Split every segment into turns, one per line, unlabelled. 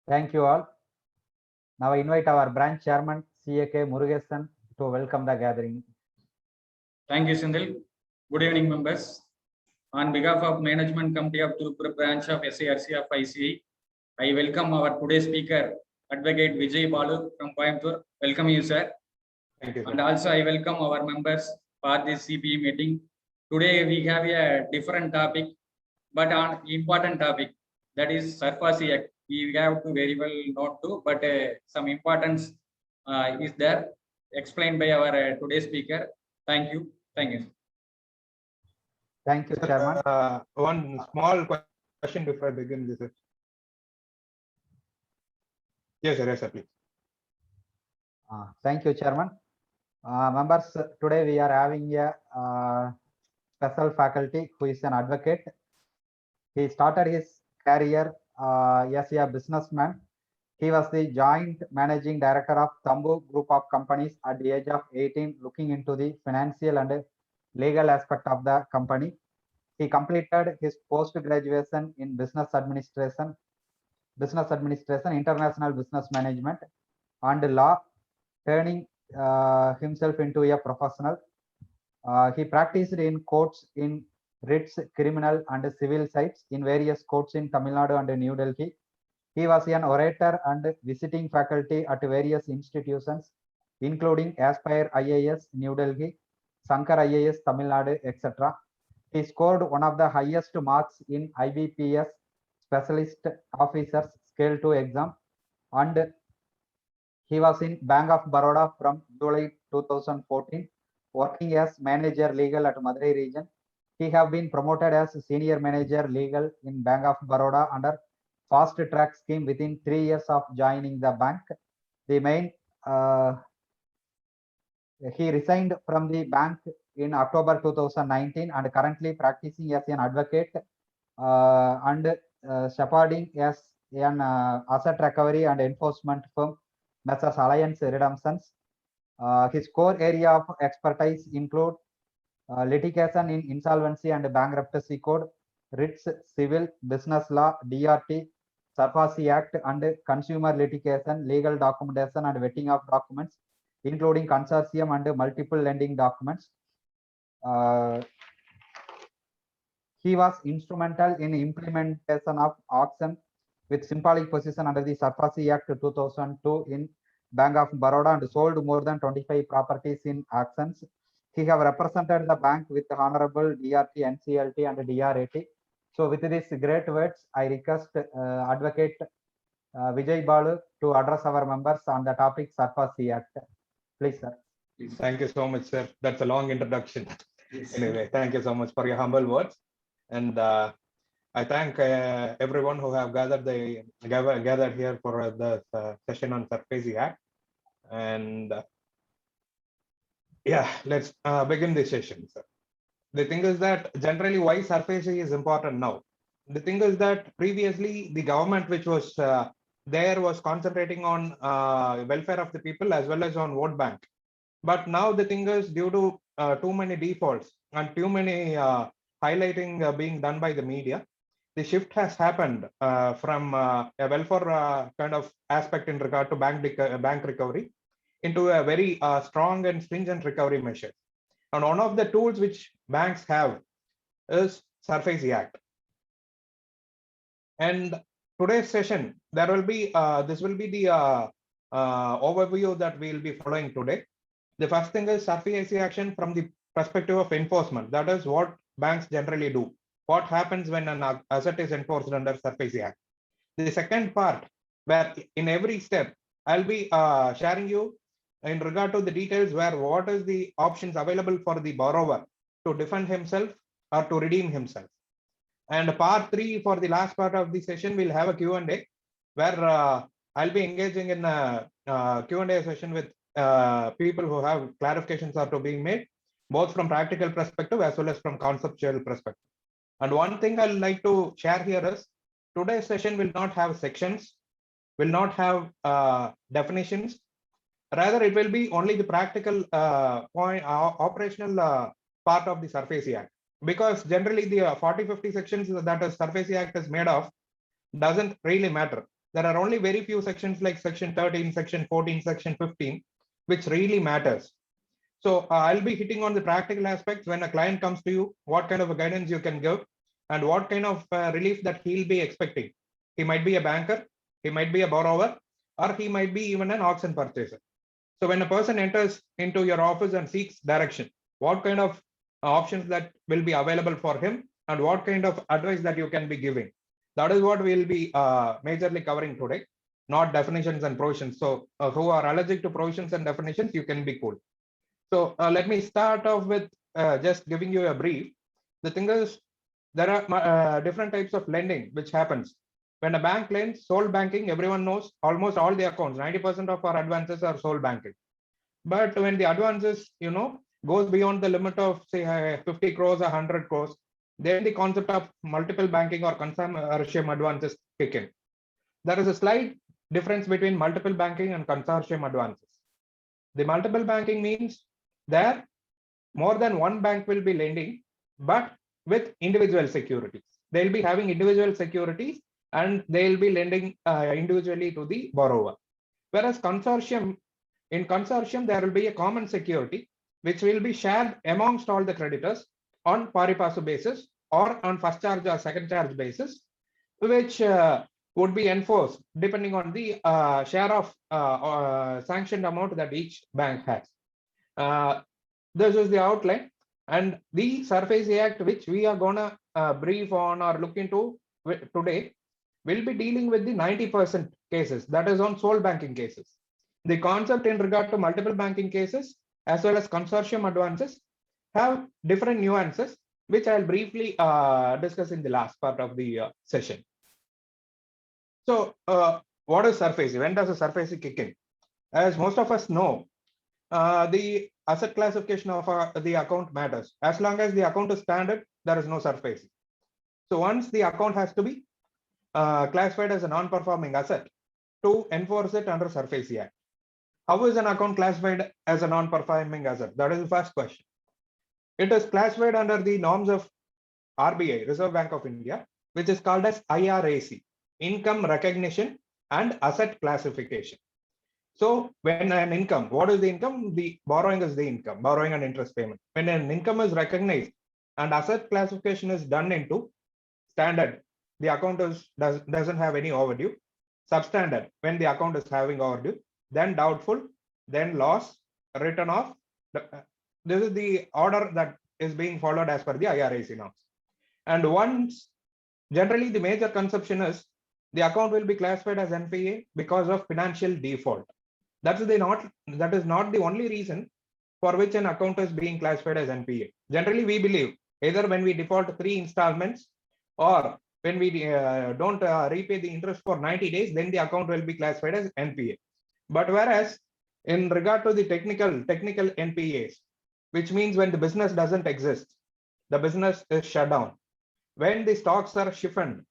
Thank you all. Now I invite our branch chairman, CAK Murugesan, to welcome the gathering.
Thank you, Sindhil. Good evening, members. On behalf of Management Committee of Tirupur branch of SARC of ICI, I welcome our today's speaker, Advocate Vijay Balu from Coimbatore. Welcome you, sir.
Thank you, sir.
And also I welcome our members for this CPE meeting. Today we have a different topic, but on important topic, that is SARFAESI Act. We have to very well note to, but some importance is there explained by our today's speaker. Thank you. Thank you.
Thank you, Chairman.
One small question before I begin this. Yes, sir, please.
Thank you, Chairman. Members, today we are having a special faculty who is an advocate. He started his career as a businessman. He was the joint managing director of Tambu Group of Companies at the age of 18, looking into the financial and legal aspect of the company. He completed his post-graduation in business administration, international business management, and law, turning himself into a professional. He practiced in courts in writs, criminal and civil sites in various courts in Tamil Nadu and New Delhi. He was an orator and visiting faculty at various institutions, including Aspire IAS, New Delhi, Sankar IAS, Tamil Nadu, etc. He scored one of the highest marks in IBPS Specialist Officers Scale 2 exam, and he was in Bank of Baroda from July 2014, working as manager legal at Madurai region. He have been promoted as senior manager legal in Bank of Baroda under fast track scheme within 3 years of joining the bank. The main he resigned from the bank in October 2019 and currently practicing as an advocate and shepherding as an asset recovery and enforcement firm, Messrs. Alliance Redemptions. His core area of expertise include litigation in insolvency and bankruptcy code, writs, civil, business law, DRT, SARFAESI Act, and consumer litigation, legal documentation and vetting of documents, including consortium and multiple lending documents. He was instrumental in implementation of auction with symbolic position under the SARFAESI Act 2002 in Bank of Baroda and sold more than 25 properties in auctions. He have represented the bank with honorable DRT, NCLT and DRAT. So with these great words, I request Advocate Vijay Balu to address our members on the topic SARFAESI Act. Please, sir.
Thank you so much, sir. That's a long introduction. Anyway, thank you so much for your humble words. And I thank everyone who have gathered here for the session on SARFAESI Act. And yeah, let's begin this session, sir. The thing is that generally why SARFAESI is important now. The thing is that previously the government which was there was concentrating on welfare of the people as well as on vote bank. But now the thing is due to too many defaults and too many highlighting being done by the media, the shift has happened from a welfare kind of aspect in regard to bank recovery into a very strong and stringent recovery measure. And one of the tools which banks have is SARFAESI Act. And today's session, there will be this will be the overview that we will be following today. The first thing is SARFAESI action from the perspective of enforcement. That is what banks generally do. What happens when an asset is enforced under SARFAESI Act. The second part, where in every step, I'll be sharing you in regard to the details where what is the options available for the borrower to defend himself or to redeem himself. And part 3 for the last part of the session, we'll have a Q&A where I'll be engaging in a Q&A session with people who have clarifications are to being made, both from practical perspective as well as from conceptual perspective. And one thing I'd like to share here is today's session will not have sections, will not have definitions. Rather, it will be only the practical operational part of the SARFAESI Act. Because generally the 40-50 sections that a SARFAESI Act is made of doesn't really matter. there are only very few sections like section 13, section 14, section 15, which really matters. So I'll be hitting on the practical aspects when a client comes to you, what kind of a guidance you can give and what kind of relief that he'll be expecting. He might be a banker, he might be a borrower, or he might be even an auction purchaser. So when a person enters into your office and seeks direction, what kind of options that will be available for him and what kind of advice that you can be giving. That is what we'll be majorly covering today, not definitions and provisions. So who are allergic to provisions and definitions, you can be cool. So let me start off with just giving you a brief. The thing is, there are different types of lending which happens. When a bank lends, sole banking, everyone knows almost all the accounts, 90% of our advances are sole banking. But when the advances, goes beyond the limit of say 50 crores or 100 crores, then the concept of multiple banking or consortium advances kick in. There is a slight difference between multiple banking and consortium advances. The multiple banking means that more than one bank will be lending, but with individual securities. They'll be having individual securities and they'll be lending individually to the borrower. Whereas in consortium, there will be a common security which will be shared amongst all the creditors on pari passu basis or on first charge or second charge basis, which would be enforced depending on the share of sanctioned amount that each bank has. This is the outline, and the SARFAESI Act, which we are gonna brief on or look into today, will be dealing with the 90% cases, that is on sole banking cases. The concept in regard to multiple banking cases as well as consortium advances have different nuances, which I'll briefly discuss in the last part of the session. So what is SARFAESI? When does a SARFAESI kick in? As most of us know, the asset classification of the account matters. As long as the account is standard, there is no SARFAESI. So once the account has to be classified as a non-performing asset to enforce it under SARFAESI Act. How is an account classified as a non-performing asset? That is the first question. It is classified under the norms of RBI, Reserve Bank of India, which is called as IRAC, Income Recognition and Asset Classification. So when an income, what is the income? The borrowing is the income, borrowing and interest payment. When an income is recognized and asset classification is done into standard, the account doesn't have any overdue. Substandard, when the account is having overdue, then doubtful, then loss, written off. This is the order that is being followed as per the IRAC norms. And once, generally the major conception is the account will be classified as NPA because of financial default. That is not the only reason for which an account is being classified as NPA. Generally, we believe either when we default 3 installments or when we don't repay the interest for 90 days, then the account will be classified as NPA. But whereas in regard to the technical NPAs, which means when the business doesn't exist, the business is shut down, when the stocks are shifted,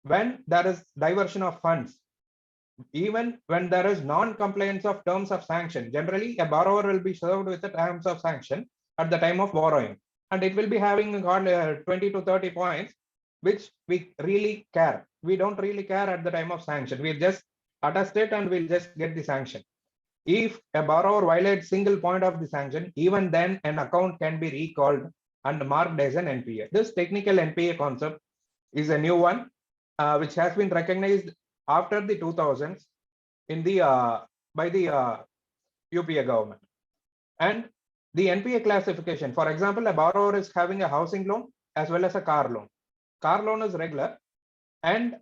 when there is diversion of funds, even when there is non-compliance of terms of sanction, generally a borrower will be served with the terms of sanction at the time of borrowing, and it will be having 20 to 30 points, which we really care. We don't really care at the time of sanction. We'll just attest it and we'll just get the sanction. If a borrower violates single point of the sanction, even then an account can be recalled and marked as an NPA. This technical NPA concept is a new one, which has been recognized after the 2000s in the by the UPA government. And the NPA classification, for example, a borrower is having a housing loan as well as a car loan. Car loan is regular and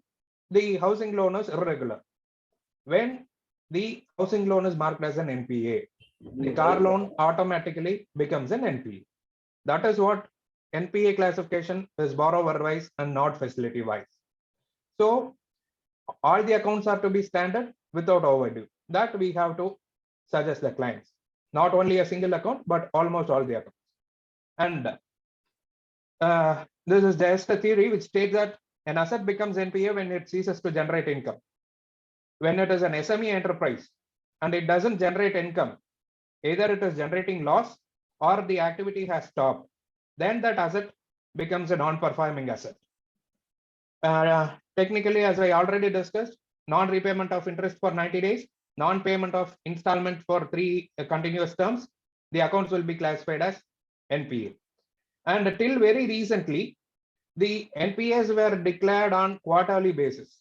the housing loan is irregular. When the housing loan is marked as an NPA, the car loan automatically becomes an NPA. That is what NPA classification is, borrower wise and not facility wise. So all the accounts are to be standard without overdue. That we have to suggest the clients, not only a single account, but almost all the accounts. And this is just a theory which states that an asset becomes NPA when it ceases to generate income. When it is an SME enterprise and it doesn't generate income, either it is generating loss or the activity has stopped, then that asset becomes a non-performing asset. Technically, as I already discussed, non-repayment of interest for 90 days, non-payment of installment for 3 continuous terms, the accounts will be classified as NPA. And till very recently, the NPAs were declared on quarterly basis,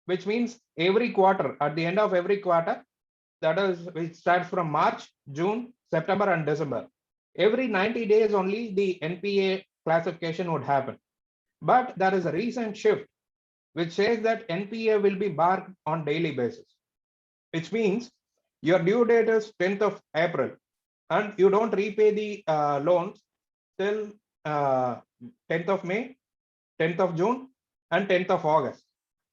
which means every quarter, at the end of every quarter, that is, which starts from March, June, September, and December. Every 90 days only the NPA classification would happen. But there is a recent shift which says that NPA will be barred on daily basis, which means your due date is 10th of April and you don't repay the loans till 10th of May, 10th of June, and 10th of August.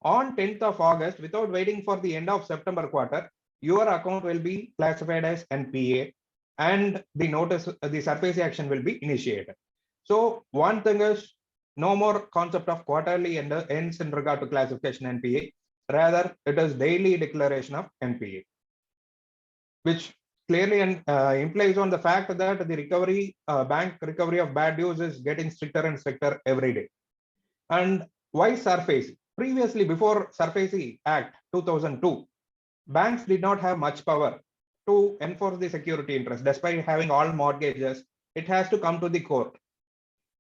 On 10th of August, without waiting for the end of September quarter, your account will be classified as NPA and the notice, the SARFAESI action will be initiated. So one thing is, no more concept of quarterly ends in regard to classification NPA. Rather, it is daily declaration of NPA, which clearly implies on the fact that the recovery, bank recovery of bad dues is getting stricter and stricter every day. And why SARFAESI? Previously, before SARFAESI Act 2002, banks did not have much power to enforce the security interest. Despite having all mortgages, it has to come to the court.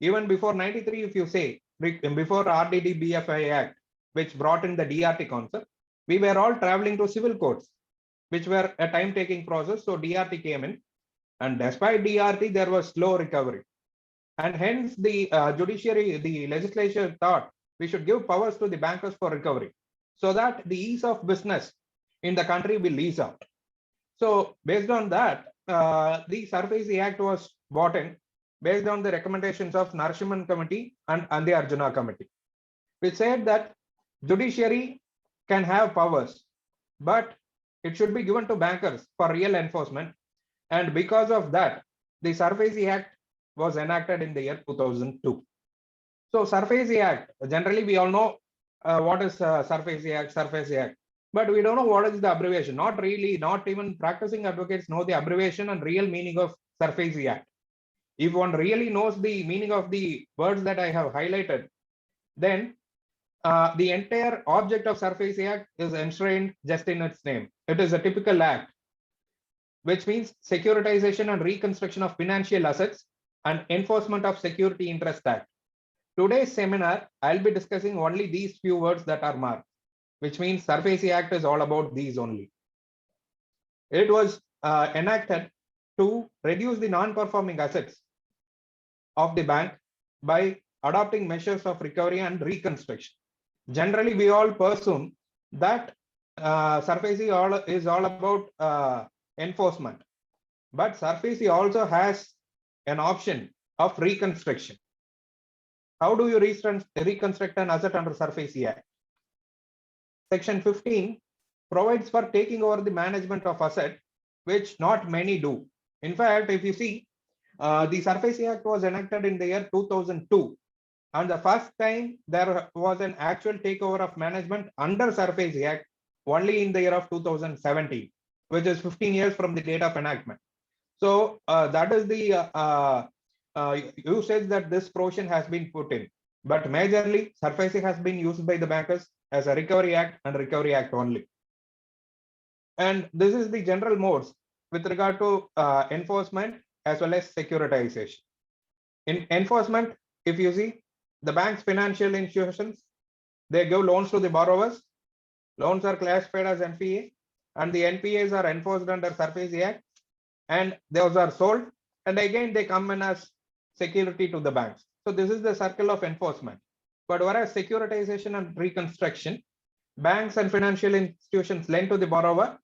Even before 93, if you say, before RDD BFI Act, which brought in the DRT concept, we were all traveling to civil courts, which were a time-taking process. So DRT came in, and despite DRT, there was slow recovery. And hence the judiciary, the legislature thought we should give powers to the bankers for recovery, so that the ease of business in the country will ease out. So based on that, the SARFAESI Act was brought in based on the recommendations of Narasimhan Committee and the Arjuna Committee, which said that judiciary can have powers, but it should be given to bankers for real enforcement. And because of that, the SARFAESI Act was enacted in the year 2002. So SARFAESI Act, generally we all know what is SARFAESI Act, but we don't know what is the abbreviation. Not really, not even practicing advocates know the abbreviation and real meaning of SARFAESI Act. If one really knows the meaning of the words that I have highlighted, then the entire object of SARFAESI Act is enshrined just in its name. It is a typical act, which means securitization and reconstruction of financial assets and enforcement of security interest act. Today's seminar, I'll be discussing only these few words that are marked, which means SARFAESI Act is all about these only. It was enacted to reduce the non-performing assets of the bank by adopting measures of recovery and reconstruction. Generally, we all presume that SARFAESI is all about enforcement, but SARFAESI also has an option of reconstruction. How do you reconstruct an asset under SARFAESI Act? Section 15 provides for taking over the management of asset, which not many do. In fact, if you see, the SARFAESI Act was enacted in the year 2002. And the first time there was an actual takeover of management under SARFAESI Act only in the year of 2017, which is 15 years from the date of enactment. So that is the usage that this provision has been put in. But majorly, SARFAESI has been used by the bankers as a recovery act and recovery act only. And this is the general modes with regard to enforcement as well as securitization. In enforcement, if you see, the bank's financial institutions, they give loans to the borrowers. Loans are classified as NPA, and the NPAs are enforced under SARFAESI Act, and those are sold, and again they come in as security to the banks. So this is the circle of enforcement. But whereas securitization and reconstruction, banks and financial institutions lend to the borrower,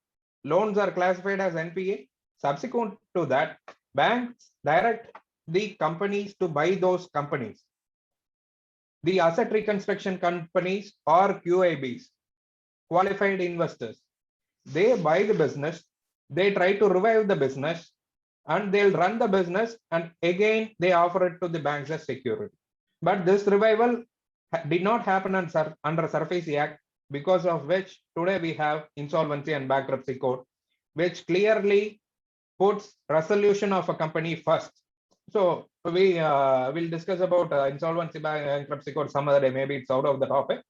loans are classified as NPA. Subsequent to that, banks direct the companies to buy those companies. The asset reconstruction companies or QIBs, qualified investors, they buy the business, they try to revive the business, and they'll run the business, and again they offer it to the banks as security. But this revival did not happen under SARFAESI Act, because of which today we have insolvency and bankruptcy code, which clearly puts resolution of a company first. So we will discuss about insolvency bankruptcy code some other day, maybe it's out of the topic.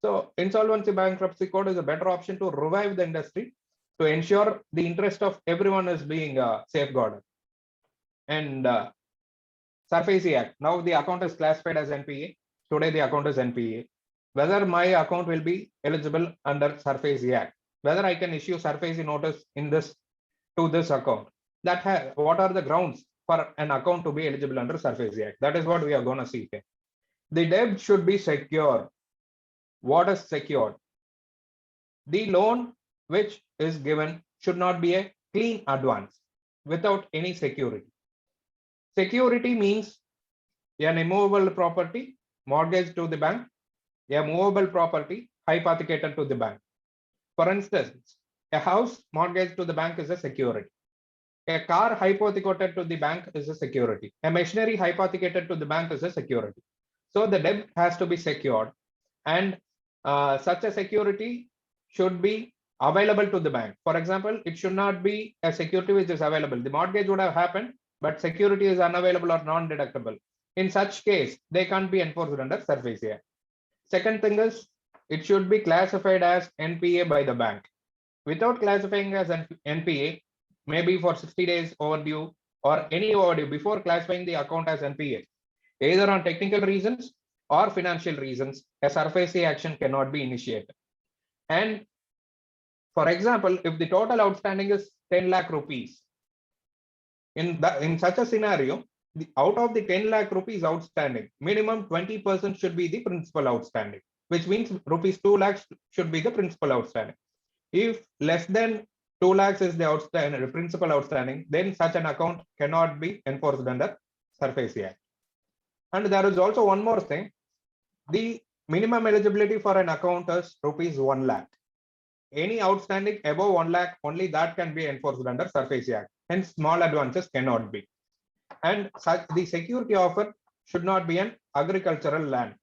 So insolvency bankruptcy code is a better option to revive the industry to ensure the interest of everyone is being safeguarded. And SARFAESI Act. Now the account is classified as NPA. Today the account is NPA. Whether my account will be eligible under SARFAESI Act, whether I can issue SARFAESI notice in this to this account. What are the grounds for an account to be eligible under SARFAESI Act? That is what we are going to see here. The debt should be secure. What is secured? The loan which is given should not be a clean advance without any security. Security means an immovable property mortgaged to the bank, a movable property hypothecated to the bank. For instance, a house mortgaged to the bank is a security. A car hypothecated to the bank is a security. A machinery hypothecated to the bank is a security. So the debt has to be secured, and such a security should be available to the bank. For example, it should not be a security which is available. The mortgage would have happened, but security is unavailable or non-deductible. In such case, they can't be enforced under SARFAESI Act. Second thing is, it should be classified as NPA by the bank. Without classifying as an NPA, maybe for 60 days overdue or any overdue before classifying the account as NPA, either on technical reasons or financial reasons, a SARFAESI action cannot be initiated. And for example, if the total outstanding is 10 lakh rupees, in such a scenario, out of the 10 lakh rupees outstanding, minimum 20% should be the principal outstanding, which means rupees 2 lakhs should be the principal outstanding. If less than 2 lakhs is the outstanding, principal outstanding, then such an account cannot be enforced under SARFAESI Act. And there is also one more thing. The minimum eligibility for an account is rupees 1 lakh. Any outstanding above 1 lakh, only that can be enforced under SARFAESI Act. Hence, small advances cannot be. And the security offer should not be an agricultural land.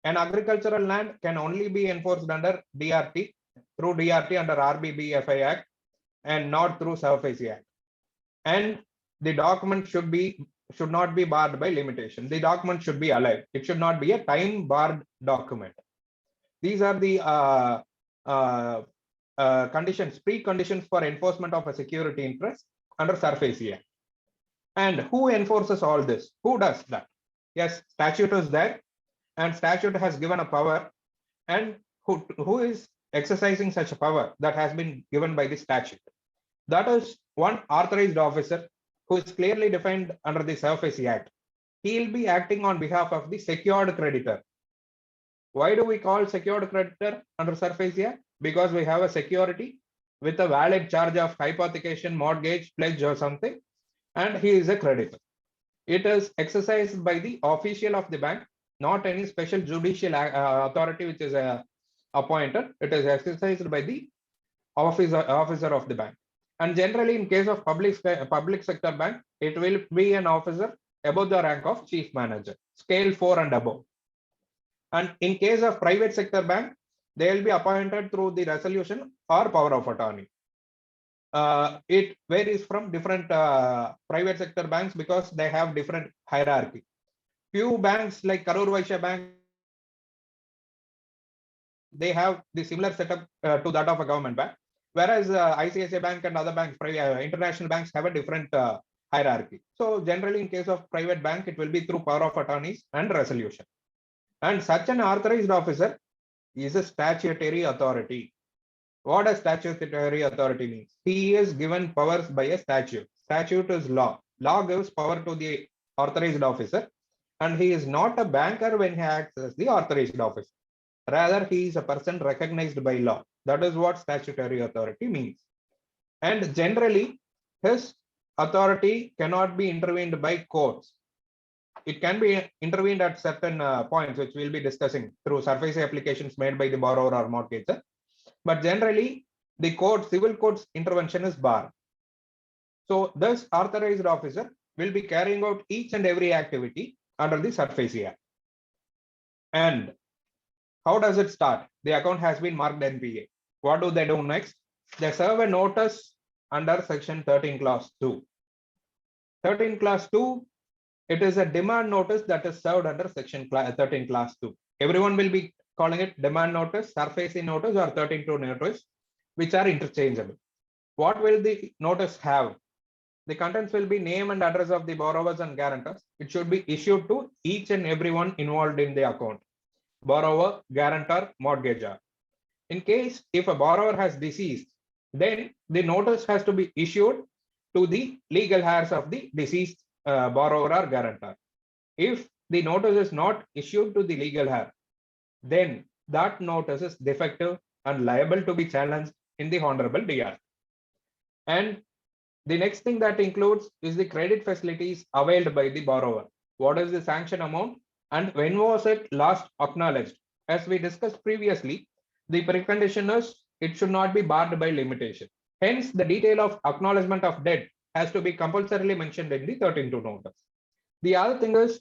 An agricultural land can only be enforced under DRT, through DRT under RBBFI Act, and not through SARFAESI Act. And the document should not be barred by limitation. The document should be alive. It should not be a time barred document. These are the conditions, preconditions for enforcement of a security interest under SARFAESI Act. And who enforces all this? Who does that? Yes, statute is there, and statute has given a power. And who is exercising such a power that has been given by the statute? That is one authorized officer who is clearly defined under the SARFAESI Act. He will be acting on behalf of the secured creditor. Why do we call secured creditor under SARFAESI Act? Because we have a security with a valid charge of hypothecation, mortgage, pledge or something, and he is a creditor. It is exercised by the official of the bank, not any special judicial authority which is appointed. It is exercised by the officer of the bank. And generally, in case of public sector bank, it will be an officer above the rank of chief manager, scale 4 and above. And in case of private sector bank, they will be appointed through the resolution or power of attorney. It varies from different private sector banks because they have different hierarchy. Few banks like Karur Vysya Bank, they have the similar setup to that of a government bank, whereas ICICI Bank and other banks, international banks, have a different hierarchy. So generally, in case of private bank, it will be through power of attorneys and resolution. And such an authorized officer is a statutory authority. What does statutory authority means? He is given powers by a statute. Statute is law. Law gives power to the authorized officer, and he is not a banker when he acts as the authorized officer. Rather, he is a person recognized by law. That is what statutory authority means. And generally, his authority cannot be intervened by courts. It can be intervened at certain points, which we'll be discussing through SARFAESI applications made by the borrower or mortgager. But generally, the civil court's intervention is barred. So this authorized officer will be carrying out each and every activity under the SARFAESI Act. And how does it start? The account has been marked NPA. What do they do next? They serve a notice under section 13 clause 2. 13 clause 2, it is a demand notice that is served under section 13 clause 2. Everyone will be calling it demand notice, SARFAESI notice, or 13(2) notice, which are interchangeable. What will the notice have? The contents will be name and address of the borrowers and guarantors. It should be issued to each and everyone involved in the account: borrower, guarantor, mortgagor. In case if a borrower has deceased, then the notice has to be issued to the legal heirs of the deceased borrower or guarantor. If the notice is not issued to the legal heir, then that notice is defective and liable to be challenged in the Honorable DR. And the next thing that includes is the credit facilities availed by the borrower. What is the sanction amount and when was it last acknowledged? As we discussed previously, the precondition is it should not be barred by limitation. Hence, the detail of acknowledgement of debt has to be compulsorily mentioned in the 13(2) notice. The other thing is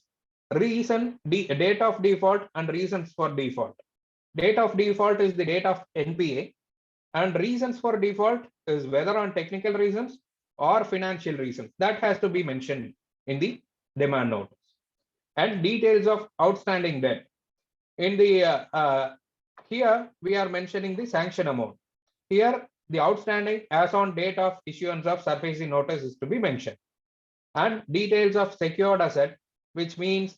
reason, date of default and reasons for default. Date of default is the date of NPA, and reasons for default is whether on technical reasons or financial reasons. That has to be mentioned in the demand notice. And details of outstanding debt. In the here we are mentioning the sanction amount. Here the outstanding as on date of issuance of SARFAESI notice is to be mentioned. And details of secured asset, which means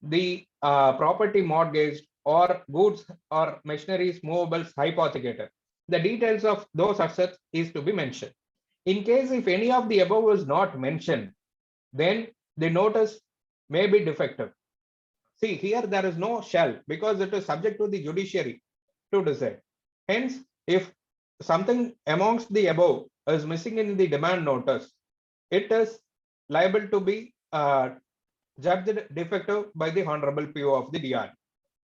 the property mortgaged or goods or machineries movables hypothecated. The details of those assets is to be mentioned. In case if any of the above is not mentioned, then the notice may be defective. See, here there is no shall because it is subject to the judiciary to decide. Hence, if something amongst the above is missing in the demand notice, it is liable to be judged defective by the Honorable PO of the DR.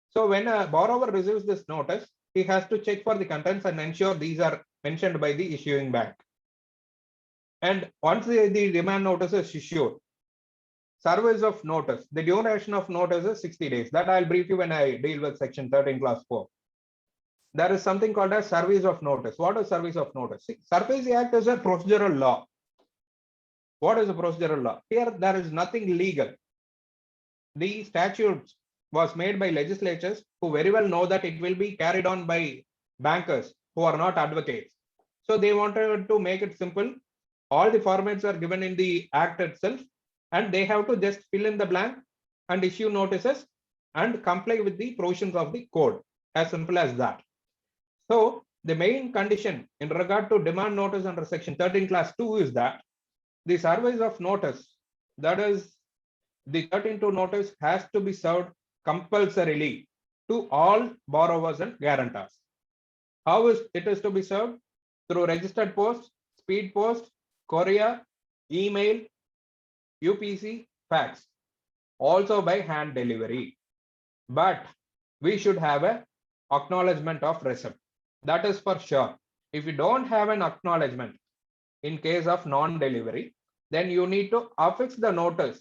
So when a borrower receives this notice, he has to check for the contents and ensure these are mentioned by the issuing bank. And once the demand notice is issued, service of notice, the duration of notice is 60 days. That I'll brief you when I deal with section 13 clause 4. There is something called as service of notice. What is service of notice? See, SARFAESI Act is a procedural law. What is a procedural law? Here there is nothing legal. The statutes was made by legislatures who very well know that it will be carried on by bankers who are not advocates. So they wanted to make it simple. All the formats are given in the act itself, and they have to just fill in the blank and issue notices and comply with the provisions of the code. As simple as that. So the main condition in regard to demand notice under section 13 class 2 is that the service of notice, that is the 13(2) notice, has to be served compulsorily to all borrowers and guarantors. How is it is to be served? Through registered post, speed post, courier, email, UPC, fax, also by hand delivery. But we should have an acknowledgement of receipt. That is for sure. If you don't have an acknowledgement in case of non-delivery, then you need to affix the notice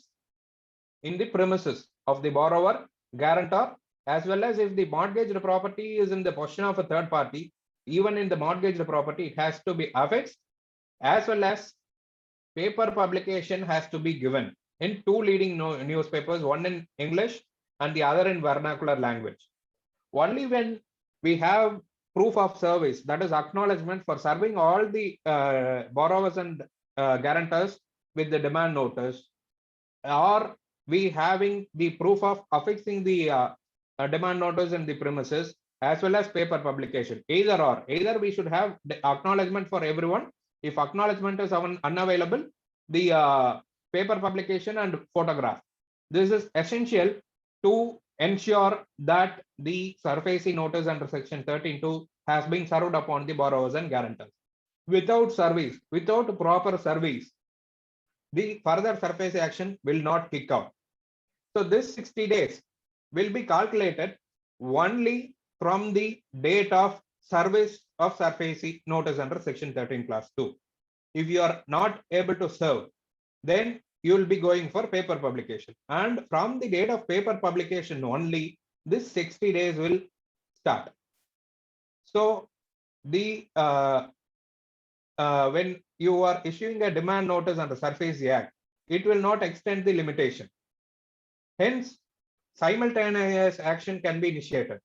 in the premises of the borrower, guarantor, as well as if the mortgaged property is in the possession of a third party, even in the mortgaged property, it has to be affixed, as well as paper publication has to be given in two leading newspapers, one in English and the other in vernacular language. Only when we have proof of service, that is acknowledgement for serving all the borrowers and guarantors with the demand notice, or we having the proof of affixing the demand notice in the premises, as well as paper publication, either we should have the acknowledgement for everyone. If acknowledgement is unavailable, the paper publication and photograph. This is essential to ensure that the SARFAESI notice under section 13(2) has been served upon the borrowers and guarantors. Without service, without proper service, the further SARFAESI action will not kick out. So this 60 days will be calculated only from the date of service of SARFAESI notice under section 13 class 2. If you are not able to serve, then you will be going for paper publication. And from the date of paper publication only, this 60 days will start. So the when you are issuing a demand notice under SARFAESI Act, it will not extend the limitation. Hence, simultaneous action can be initiated.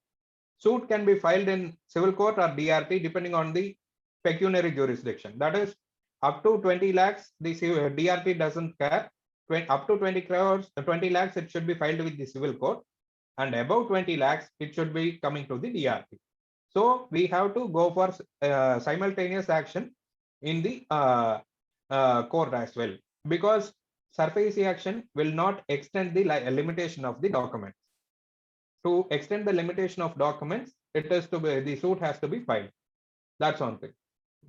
Suit can be filed in civil court or DRT depending on the pecuniary jurisdiction. That is, up to 20 lakhs, the DRT doesn't care. Up to 20 crores, 20 lakhs, it should be filed with the civil court, and above 20 lakhs, it should be coming to the DRT. So we have to go for simultaneous action in the court as well, because SARFAESI action will not extend the limitation of the documents. To extend the limitation of documents, it is to be, the suit has to be filed. That's one thing.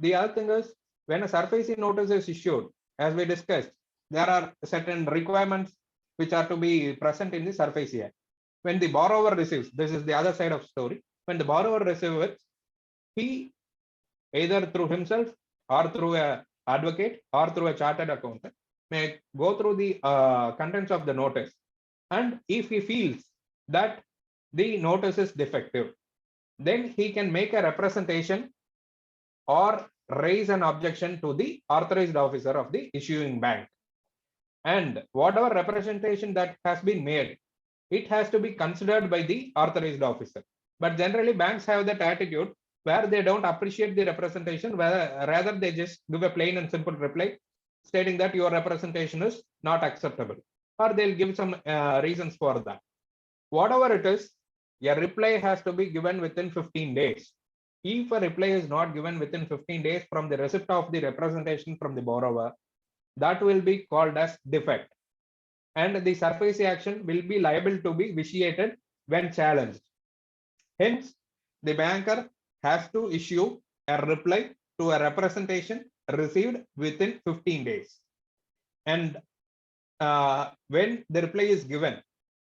The other thing is, when a SARFAESI notice is issued, as we discussed, there are certain requirements which are to be present in the SARFAESI Act. When the borrower receives, this is the other side of story. When the borrower receives it, he either through himself or through an advocate or through a chartered accountant may go through the contents of the notice, and if he feels that the notice is defective, then he can make a representation or raise an objection to the authorized officer of the issuing bank. And whatever representation that has been made, it has to be considered by the authorized officer. But generally, banks have that attitude where they don't appreciate the representation, rather they just give a plain and simple reply stating that your representation is not acceptable, or they'll give some reasons for that. Whatever it is, a reply has to be given within 15 days. If a reply is not given within 15 days from the receipt of the representation from the borrower, that will be called as defect, and the SARFAESI action will be liable to be vitiated when challenged. Hence, the banker has to issue a reply to a representation received within 15 days. And when the reply is given,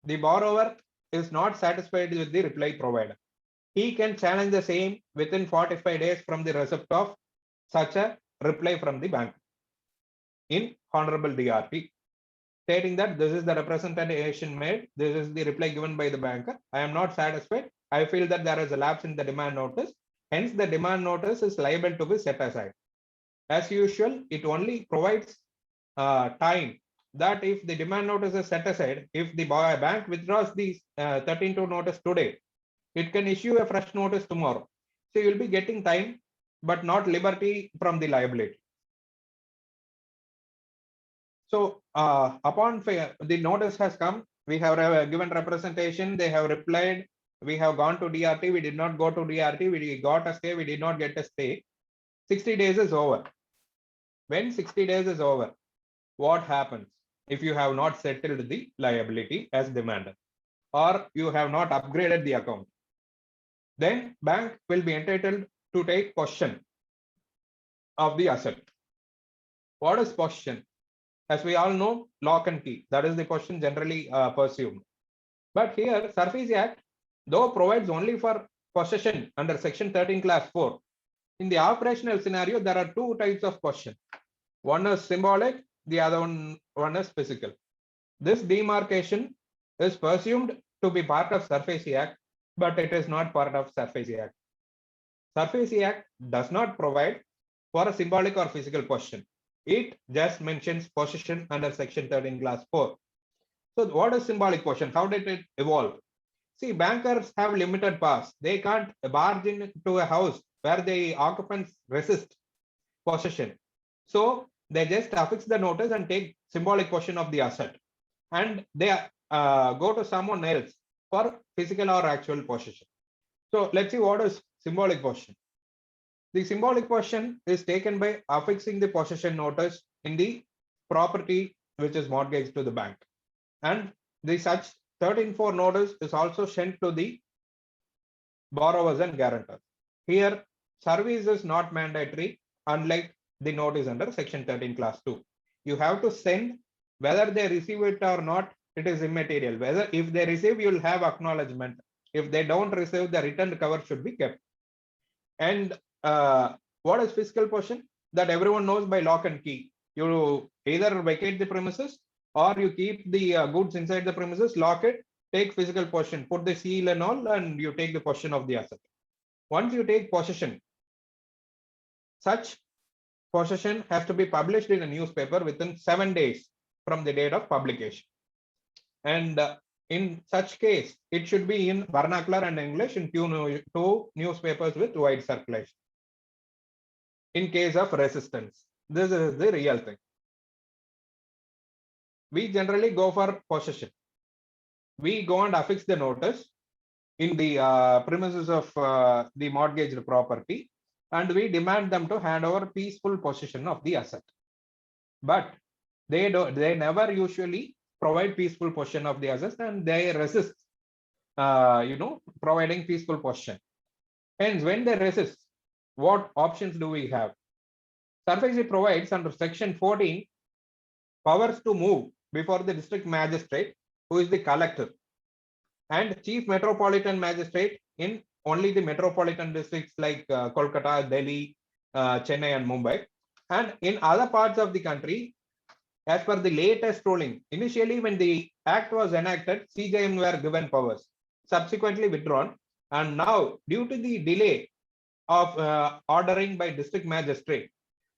the borrower is not satisfied with the reply provided, he can challenge the same within 45 days from the receipt of such a reply from the bank in Honorable DRT, stating that this is the representation made, this is the reply given by the banker, I am not satisfied, I feel that there is a lapse in the demand notice, hence the demand notice is liable to be set aside. As usual, it only provides time that if the demand notice is set aside, if the bank withdraws the 13(2) notice today, it can issue a fresh notice tomorrow. So you will be getting time, but not liberty from the liability. So upon the notice has come, we have given representation, they have replied, we have gone to DRT, we did not go to DRT, we got a stay, we did not get a stay. 60 days is over. When 60 days is over, what happens if you have not settled the liability as demanded, or you have not upgraded the account? Then bank will be entitled to take possession of the asset. What is possession? As we all know, lock and key, that is the possession generally pursued. But here, SARFAESI Act, though provides only for possession under section 13 class 4, in the operational scenario, there are two types of possession. One is symbolic, the other one is physical. This demarcation is presumed to be part of SARFAESI Act, but it is not part of SARFAESI Act. SARFAESI Act does not provide for a symbolic or physical possession. It just mentions possession under section 13 class 4. So what is symbolic possession? How did it evolve? See, bankers have limited powers. They can't barge into a house where the occupants resist possession. So they just affix the notice and take symbolic possession of the asset, and they go to someone else for physical or actual possession. So let's see what is symbolic possession. The symbolic possession is taken by affixing the possession notice in the property which is mortgaged to the bank, and the such 13(4) notice is also sent to the borrowers and guarantors. Here, service is not mandatory, unlike the notice under section 13 class 2. You have to send, whether they receive it or not, it is immaterial. Whether if they receive, you will have acknowledgement. If they don't receive, the returned cover should be kept. And what is physical possession? That everyone knows by lock and key. You either vacate the premises or you keep the goods inside the premises, lock it, take physical possession, put the seal and all, and you take the possession of the asset. Once you take possession, such possession has to be published in a newspaper within 7 days from the date of publication. And in such case, it should be in vernacular and English in two newspapers with wide circulation. In case of resistance, this is the real thing. We generally go for possession. We go and affix the notice in the premises of the mortgaged property, and we demand them to hand over peaceful possession of the asset. But they never usually provide peaceful possession of the assets, and they resist providing peaceful possession. Hence, when they resist, what options do we have? SARFAESI provides under section 14 powers to move before the district magistrate, who is the collector, and chief metropolitan magistrate in only the metropolitan districts like Kolkata, Delhi, Chennai and Mumbai. And in other parts of the country, as per the latest ruling, initially when the act was enacted, CJM were given powers, subsequently withdrawn. And now, due to the delay of ordering by district magistrate,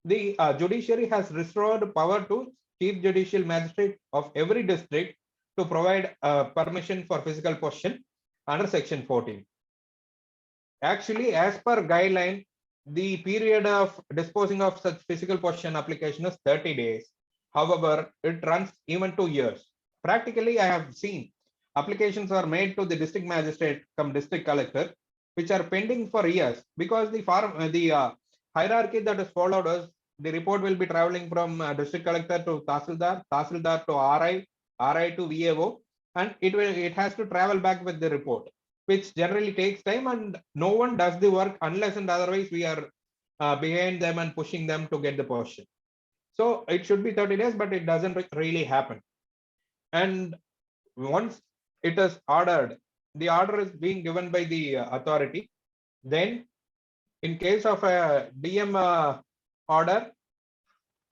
the judiciary has restored power to chief judicial magistrate of every district to provide permission for physical possession under section 14. Actually, as per guideline, the period of disposing of such physical possession application is 30 days. However, it runs even 2 years. Practically, I have seen applications are made to the district magistrate come district collector, which are pending for years, because the hierarchy that is followed is the report will be traveling from district collector to Tahsildar, Tahsildar to RI, RI to VAO, and it has to travel back with the report, which generally takes time, and no one does the work unless and otherwise we are behind them and pushing them to get the possession. So it should be 30 days, but it doesn't really happen. And once it is ordered, the order is being given by the authority. Then in case of a DM order,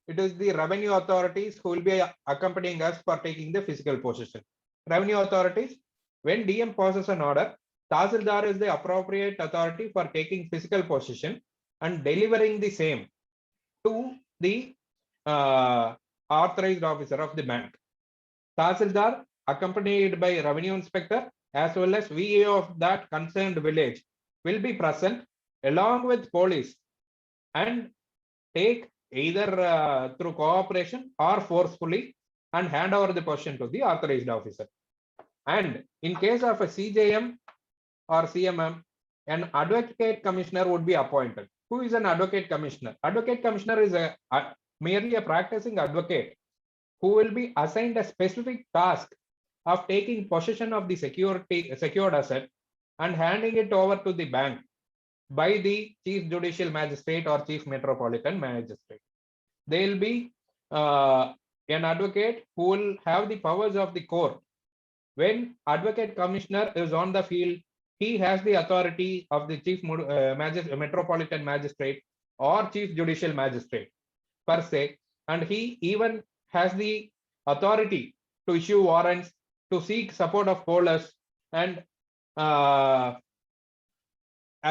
it is the revenue authorities who will be accompanying us for taking the physical possession. Revenue authorities, when DM passes an order, Tahsildar is the appropriate authority for taking physical possession and delivering the same to the authorized officer of the bank. Tahsildar, accompanied by revenue inspector as well as VAO of that concerned village, will be present along with police and take either through cooperation or forcefully and hand over the possession to the authorized officer. And in case of a CJM or CMM, an advocate commissioner would be appointed. Who is an advocate commissioner? Advocate commissioner is merely a practicing advocate who will be assigned a specific task of taking possession of the secured asset and handing it over to the bank by the chief judicial magistrate or chief metropolitan magistrate. They will be an advocate who will have the powers of the court. When advocate commissioner is on the field, he has the authority of the chief metropolitan magistrate or chief judicial magistrate per se, and he even has the authority to issue warrants, to seek support of pollers, and as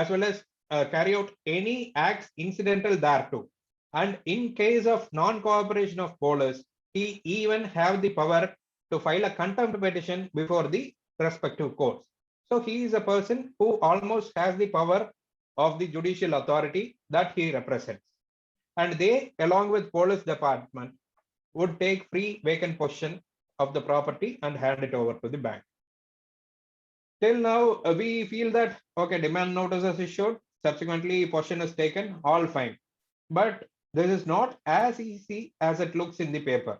well as carry out any acts incidental thereto. And in case of non-cooperation of pollers, he even have the power to file a contempt petition before the respective courts. So he is a person who almost has the power of the judicial authority that he represents. And they, along with police department, would take free vacant possession of the property and hand it over to the bank. Till now, we feel that, okay, demand notice is issued, subsequently possession is taken, all fine. But this is not as easy as it looks in the paper.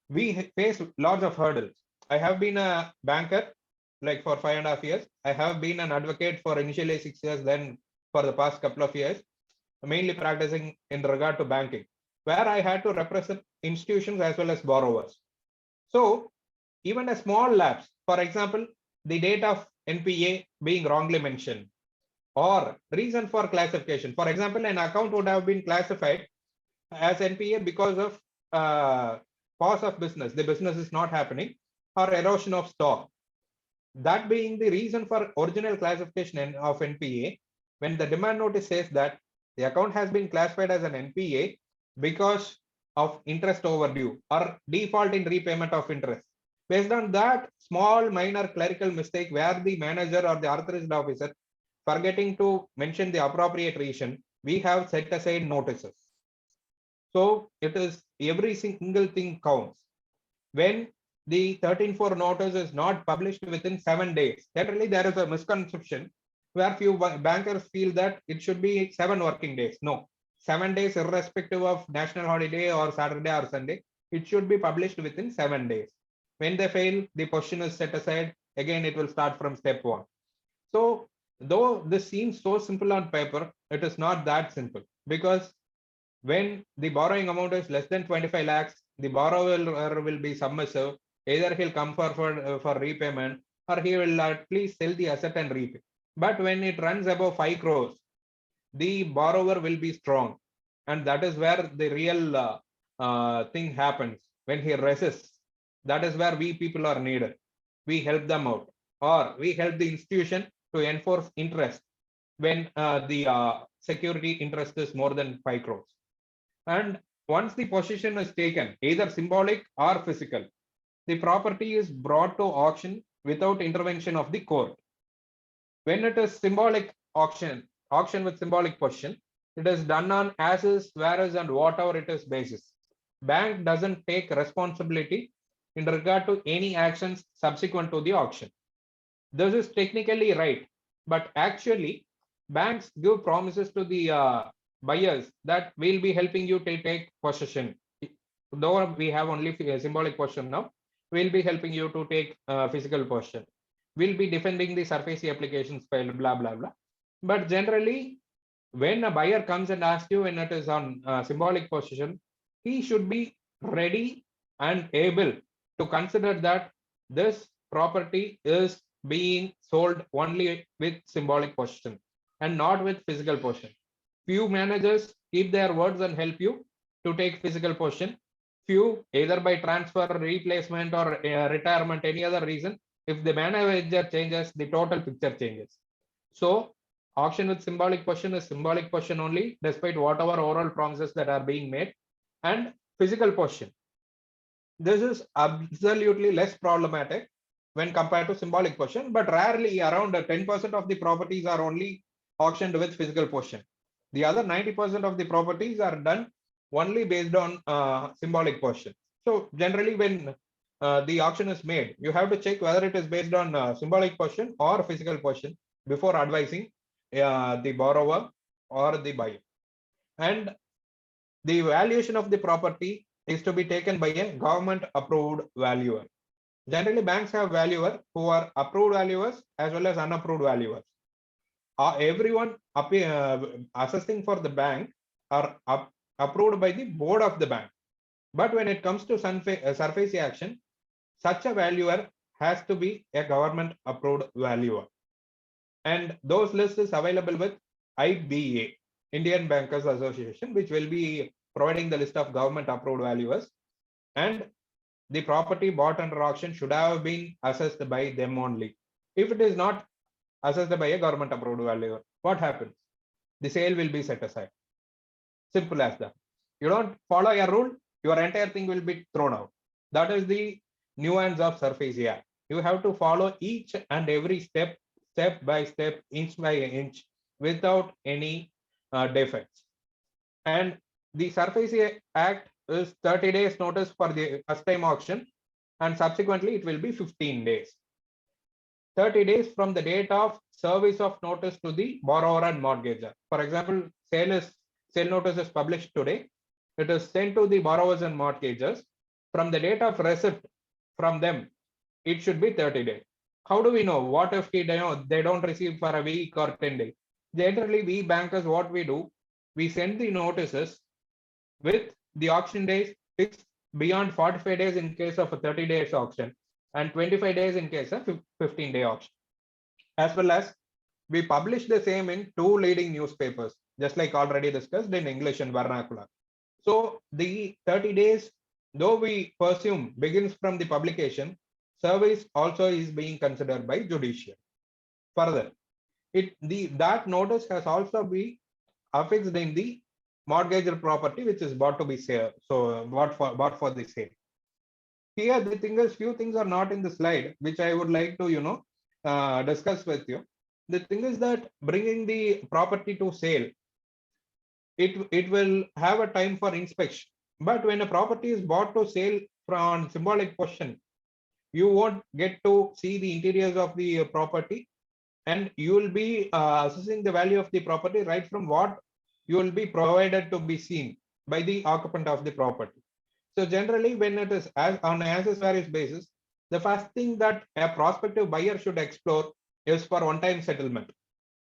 We face lots of hurdles. I have been a banker like for 5.5 years. I have been an advocate for initially 6 years, then for the past couple of years, mainly practicing in regard to banking, where I had to represent institutions as well as borrowers. So even a small lapse, for example, the date of NPA being wrongly mentioned, or reason for classification. For example, an account would have been classified as NPA because of pause of business. The business is not happening, or erosion of stock. That being the reason for original classification of NPA, when the demand notice says that the account has been classified as an NPA because of interest overdue or default in repayment of interest, Based on that small minor clerical mistake where the manager or the authorized officer forgetting to mention the appropriate reason, we have set aside notices. So it is every single thing counts. When the 13(4) notice is not published within 7 days, generally there is a misconception where few bankers feel that it should be 7 working days. No, 7 days irrespective of national holiday or Saturday or Sunday, it should be published within 7 days. When they fail, the position is set aside. Again, it will start from step 1. So though this seems so simple on paper, it is not that simple, because when the borrowing amount is less than 25 lakhs, the borrower will be submissive. Either he'll come for repayment, or he will at least sell the asset and repay. But when it runs above 5 crores, the borrower will be strong. And that is where the real thing happens. When he resists, that is where we people are needed. We help them out, or we help the institution to enforce interest when the security interest is more than 5 crores. And once the possession is taken, either symbolic or physical, the property is brought to auction without intervention of the court. When it is symbolic auction with symbolic possession, it is done on as is, where is, and whatever it is basis. Bank doesn't take responsibility in regard to any actions subsequent to the auction. This is technically right, but actually banks give promises to the buyers that we'll be helping you to take possession. Though we have only symbolic possession now, we'll be helping you to take physical possession. We'll be defending the SARFAESI applications file, blah, blah, blah. But generally, when a buyer comes and asks you when it is on symbolic possession, he should be ready and able to consider that this property is being sold only with symbolic possession and not with physical possession. Few managers keep their words and help you to take physical possession. Few, either by transfer, replacement, or retirement, any other reason, if the manager changes, the total picture changes. So auction with symbolic possession is symbolic possession only, despite whatever oral promises that are being made. And physical possession, this is absolutely less problematic when compared to symbolic possession, but rarely around 10% of the properties are only auctioned with physical possession. The other 90% of the properties are done only based on symbolic possession. So generally when the auction is made, you have to check whether it is based on symbolic possession or physical possession before advising the borrower or the buyer. And the valuation of the property is to be taken by a government approved valuer. Generally, banks have valuer who are approved valuers as well as unapproved valuers. Everyone assessing for the bank are approved by the board of the bank. But when it comes to SARFAESI action, such a valuer has to be a government approved valuer. And those lists is available with IBA, Indian Bankers Association, which will be providing the list of government approved valuers. And the property bought under auction should have been assessed by them only. If it is not assessed by a government approved valuer, what happens? The sale will be set aside. Simple as that. You don't follow a rule, your entire thing will be thrown out. That is the nuance of SARFAESI Act. You have to follow each and every step by step, inch by inch, without any defects. And the SARFAESI Act is 30 days notice for the first time auction, and subsequently it will be 15 days. 30 days from the date of service of notice to the borrower and mortgager. For example, sale notice is published today. It is sent to the borrowers and mortgagers. From the date of receipt from them, it should be 30 days. How do we know? What if they don't receive for a week or 10 days? Generally, we bankers, what we do, we send the notices with the auction days fixed beyond 45 days in case of a 30 days auction and 25 days in case of 15-day auction. As well as we publish the same in 2 leading newspapers, just like already discussed in English and vernacular. So the 30 days, though we presume begins from the publication, service also is being considered by judiciary. Further, that notice has also been affixed in the mortgage property which is bought to be sale, so bought for the sale. here the thing is, few things are not in the slide, which I would like to, discuss with you. The thing is that bringing the property to sale, it will have a time for inspection. But when a property is bought to sale from symbolic possession, you won't get to see the interiors of the property, and you will be assessing the value of the property right from what you will be provided to be seen by the occupant of the property. So generally, when it is on an as varies basis, the first thing that a prospective buyer should explore is for one-time settlement,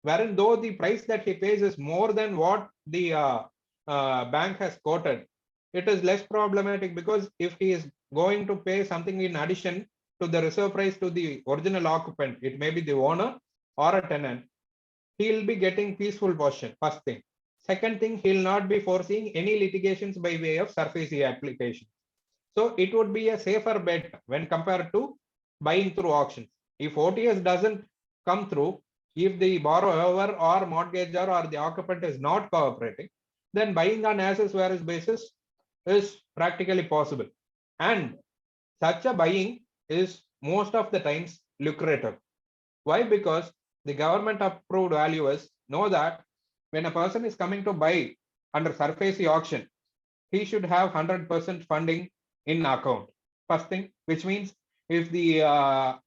wherein though the price that he pays is more than what the bank has quoted, it is less problematic, because if he is going to pay something in addition to the reserve price to the original occupant, it may be the owner or a tenant, he will be getting peaceful possession, first thing. Second thing, he will not be foreseeing any litigations by way of SARFAESI application. So it would be a safer bet when compared to buying through auctions. If OTS doesn't come through, if the borrower or mortgagor or the occupant is not cooperating, then buying on as varies basis is practically possible. And such a buying is most of the times lucrative. Why? Because the government approved valuers know that when a person is coming to buy under SARFAESI auction, he should have 100% funding in account. First thing, which means if the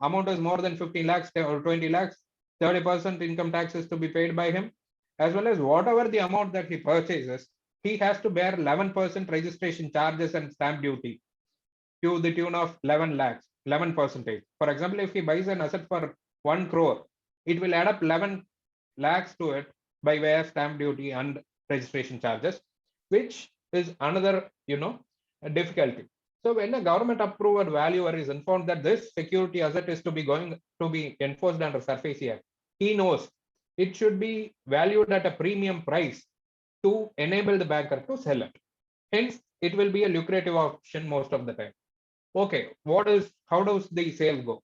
amount is more than 15 lakhs or 20 lakhs, 30% income tax is to be paid by him, as well as whatever the amount that he purchases, he has to bear 11% registration charges and stamp duty to the tune of 11 lakhs, 11%. For example, if he buys an asset for 1 crore, it will add up 11 lakhs to it by way of stamp duty and registration charges, which is another, difficulty. So when a government approved valuer is informed that this security asset is to be going to be enforced under SARFAESI Act, he knows it should be valued at a premium price to enable the banker to sell it. Hence, it will be a lucrative option most of the time. Okay, how does the sale go?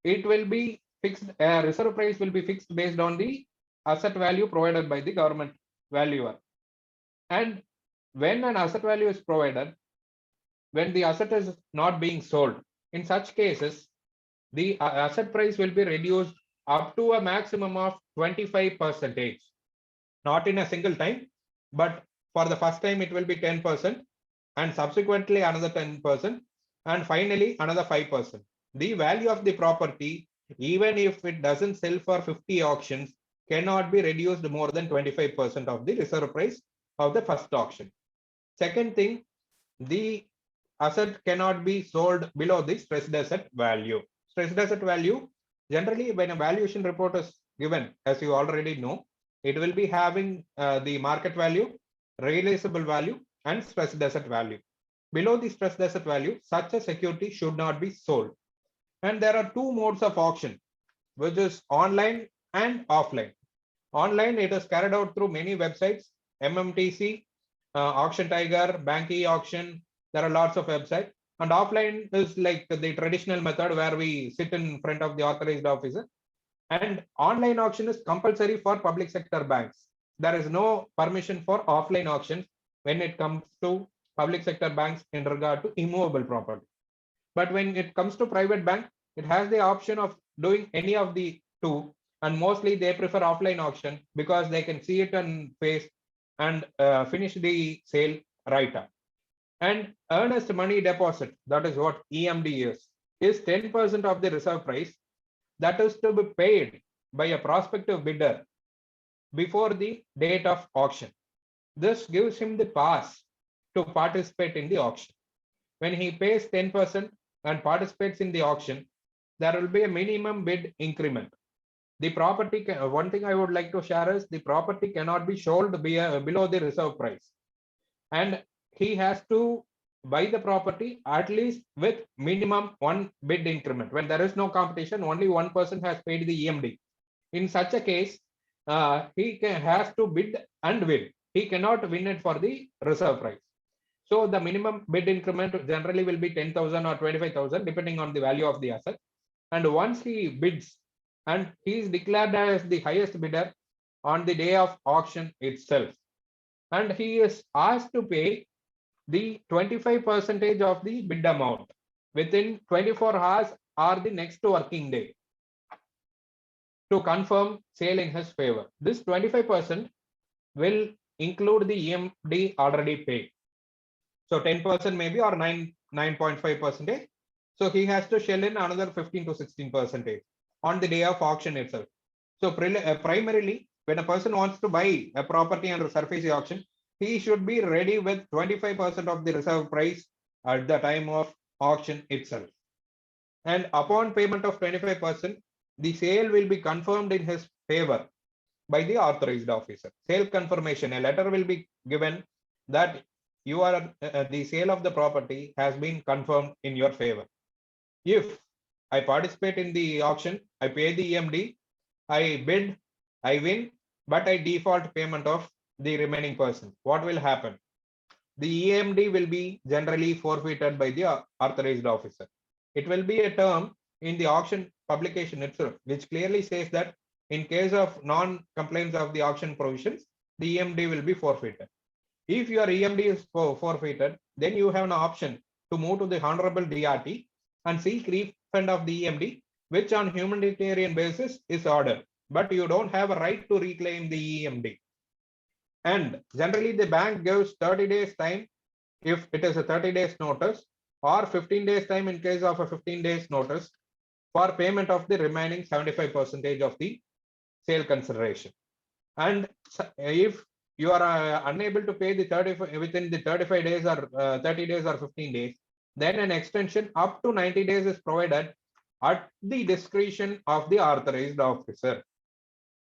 It will be fixed, reserve price will be fixed based on the asset value provided by the government valuer. And when an asset value is provided, when the asset is not being sold, in such cases, the asset price will be reduced up to a maximum of 25%, not in a single time, but for the first time it will be 10%, and subsequently another 10%, and finally another 5%. The value of the property, even if it doesn't sell for 50 auctions, cannot be reduced more than 25% of the reserve price of the first auction. Second thing, the asset cannot be sold below the stressed asset value. Stressed asset value, generally when a valuation report is given, as you already know, it will be having the market value, realizable value, and stressed asset value. Below the stressed asset value, such a security should not be sold. And there are two modes of auction, which is online and offline. Online, it is carried out through many websites, MMTC, Auction Tiger, Bank auction. There are lots of websites. And offline is like the traditional method where we sit in front of the authorized officer. And online auction is compulsory for public sector banks. There is no permission for offline auctions when it comes to public sector banks in regard to immovable property. But when it comes to private bank, it has the option of doing any of the two, and mostly they prefer offline auction because they can see it on face and finish the sale right up. And earnest money deposit, that is what EMD is 10% of the reserve price that is to be paid by a prospective bidder before the date of auction. This gives him the pass to participate in the auction. When he pays 10% and participates in the auction, there will be a minimum bid increment. The property, one thing I would like to share is the property cannot be sold below the reserve price. And he has to buy the property at least with minimum one bid increment. When there is no competition, only one person has paid the EMD. In such a case, he has to bid and win. He cannot win it for the reserve price. So the minimum bid increment generally will be 10,000 or 25,000, depending on the value of the asset. And once he bids and he is declared as the highest bidder on the day of auction itself, and he is asked to pay the 25% of the bid amount. within 24 hours or the next working day to confirm sale in his favor. This 25% will include the EMD already paid. So 10% maybe or 9.5%. So he has to shell in another 15 to 16% on the day of auction itself. So primarily, when a person wants to buy a property under SARFAESI auction, he should be ready with 25% of the reserve price at the time of auction itself. And upon payment of 25%, the sale will be confirmed in his favor by the authorized officer. Sale confirmation, a letter will be given that you are the sale of the property has been confirmed in your favor. If I participate in the auction, I pay the EMD, I bid, I win, but I default payment of the remaining person, what will happen? The EMD will be generally forfeited by the authorized officer. It will be a term in the auction publication itself, which clearly says that in case of non-compliance of the auction provisions, the EMD will be forfeited. If your EMD is forfeited, then you have an option to move to the Honorable DRT and seek refund of the EMD, which on humanitarian basis is ordered, but you don't have a right to reclaim the EMD. And generally the bank gives 30 days time if it is a 30 days notice, or 15 days time in case of a 15 days notice for payment of the remaining 75% of the sale consideration. And if you are unable to pay the 35 within the 35 days or 30 days or 15 days, then an extension up to 90 days is provided at the discretion of the authorized officer.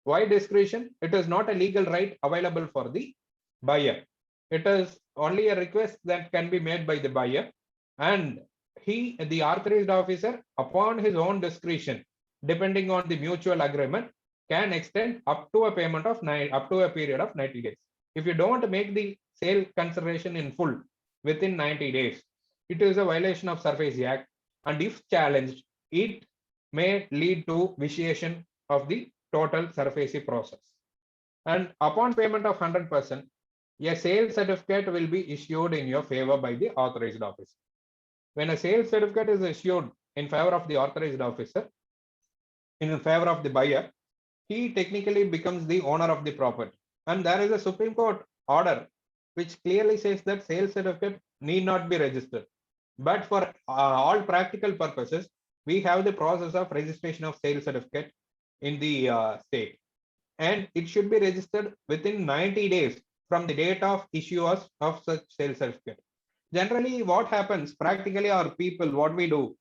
Why discretion? It is not a legal right available for the buyer. It is only a request that can be made by the buyer, and he, the authorized officer, upon his own discretion, depending on the mutual agreement, can extend up to a payment of up to a period of 90 days. If you don't make the sale consideration in full within 90 days, it is a violation of SARFAESI Act, and if challenged, it may lead to vitiation of the total SARFAESI process. And upon payment of 100%, a sale certificate will be issued in your favor by the authorized officer. When a sale certificate is issued in favor of the authorized officer, in favor of the buyer, he technically becomes the owner of the property. And there is a Supreme Court order which clearly says that sale certificate need not be registered. But for all practical purposes, we have the process of registration of sale certificate in the state. And it should be registered within 90 days from the date of issue of such sale certificate. Generally, what happens practically, our people, what we do,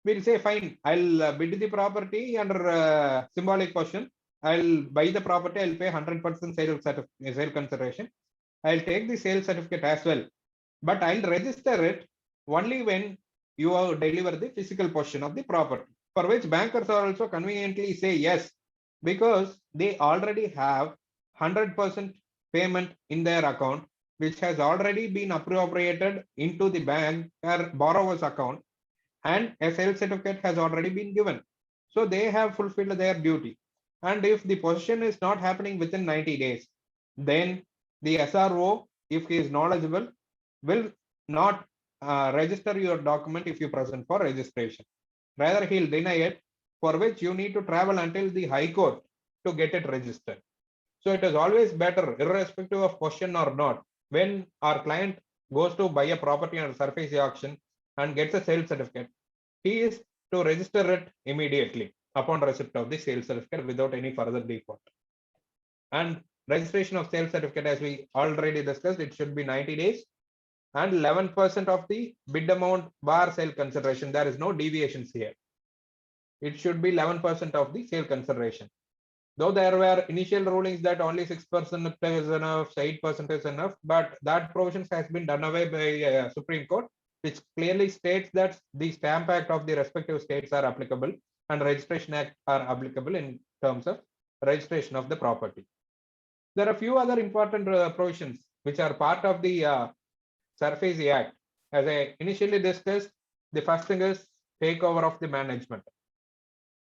we'll say, fine, I'll bid the property under symbolic question. I'll buy the property, I'll pay 100% sale consideration. I'll take the sale certificate as well, but I'll register it only when you deliver the physical possession of the property, for which bankers are also conveniently say yes, because they already have 100% payment in their account, which has already been appropriated into the bank or borrower's account, and a sale certificate has already been given. So they have fulfilled their duty. And if the possession is not happening within 90 days, then the SRO, if he is knowledgeable, will not register your document if you present for registration. Rather, he'll deny it, for which you need to travel until the High Court to get it registered. So it is always better, irrespective of possession or not, when our client goes to buy a property under SARFAESI auction and gets a sale certificate, he is to register it immediately upon receipt of the sale certificate without any further default. And registration of sale certificate, as we already discussed, it should be 90 days and 11% of the bid amount bar sale consideration. There is no deviations here. It should be 11% of the sale consideration. Though there were initial rulings that only 6% is enough, 8% is enough, but that provision has been done away by Supreme Court, which clearly states that the Stamp Act of the respective states are applicable and Registration Act are applicable in terms of registration of the property. There are a few other important provisions which are part of the SARFAESI Act. As I initially discussed, the first thing is takeover of the management.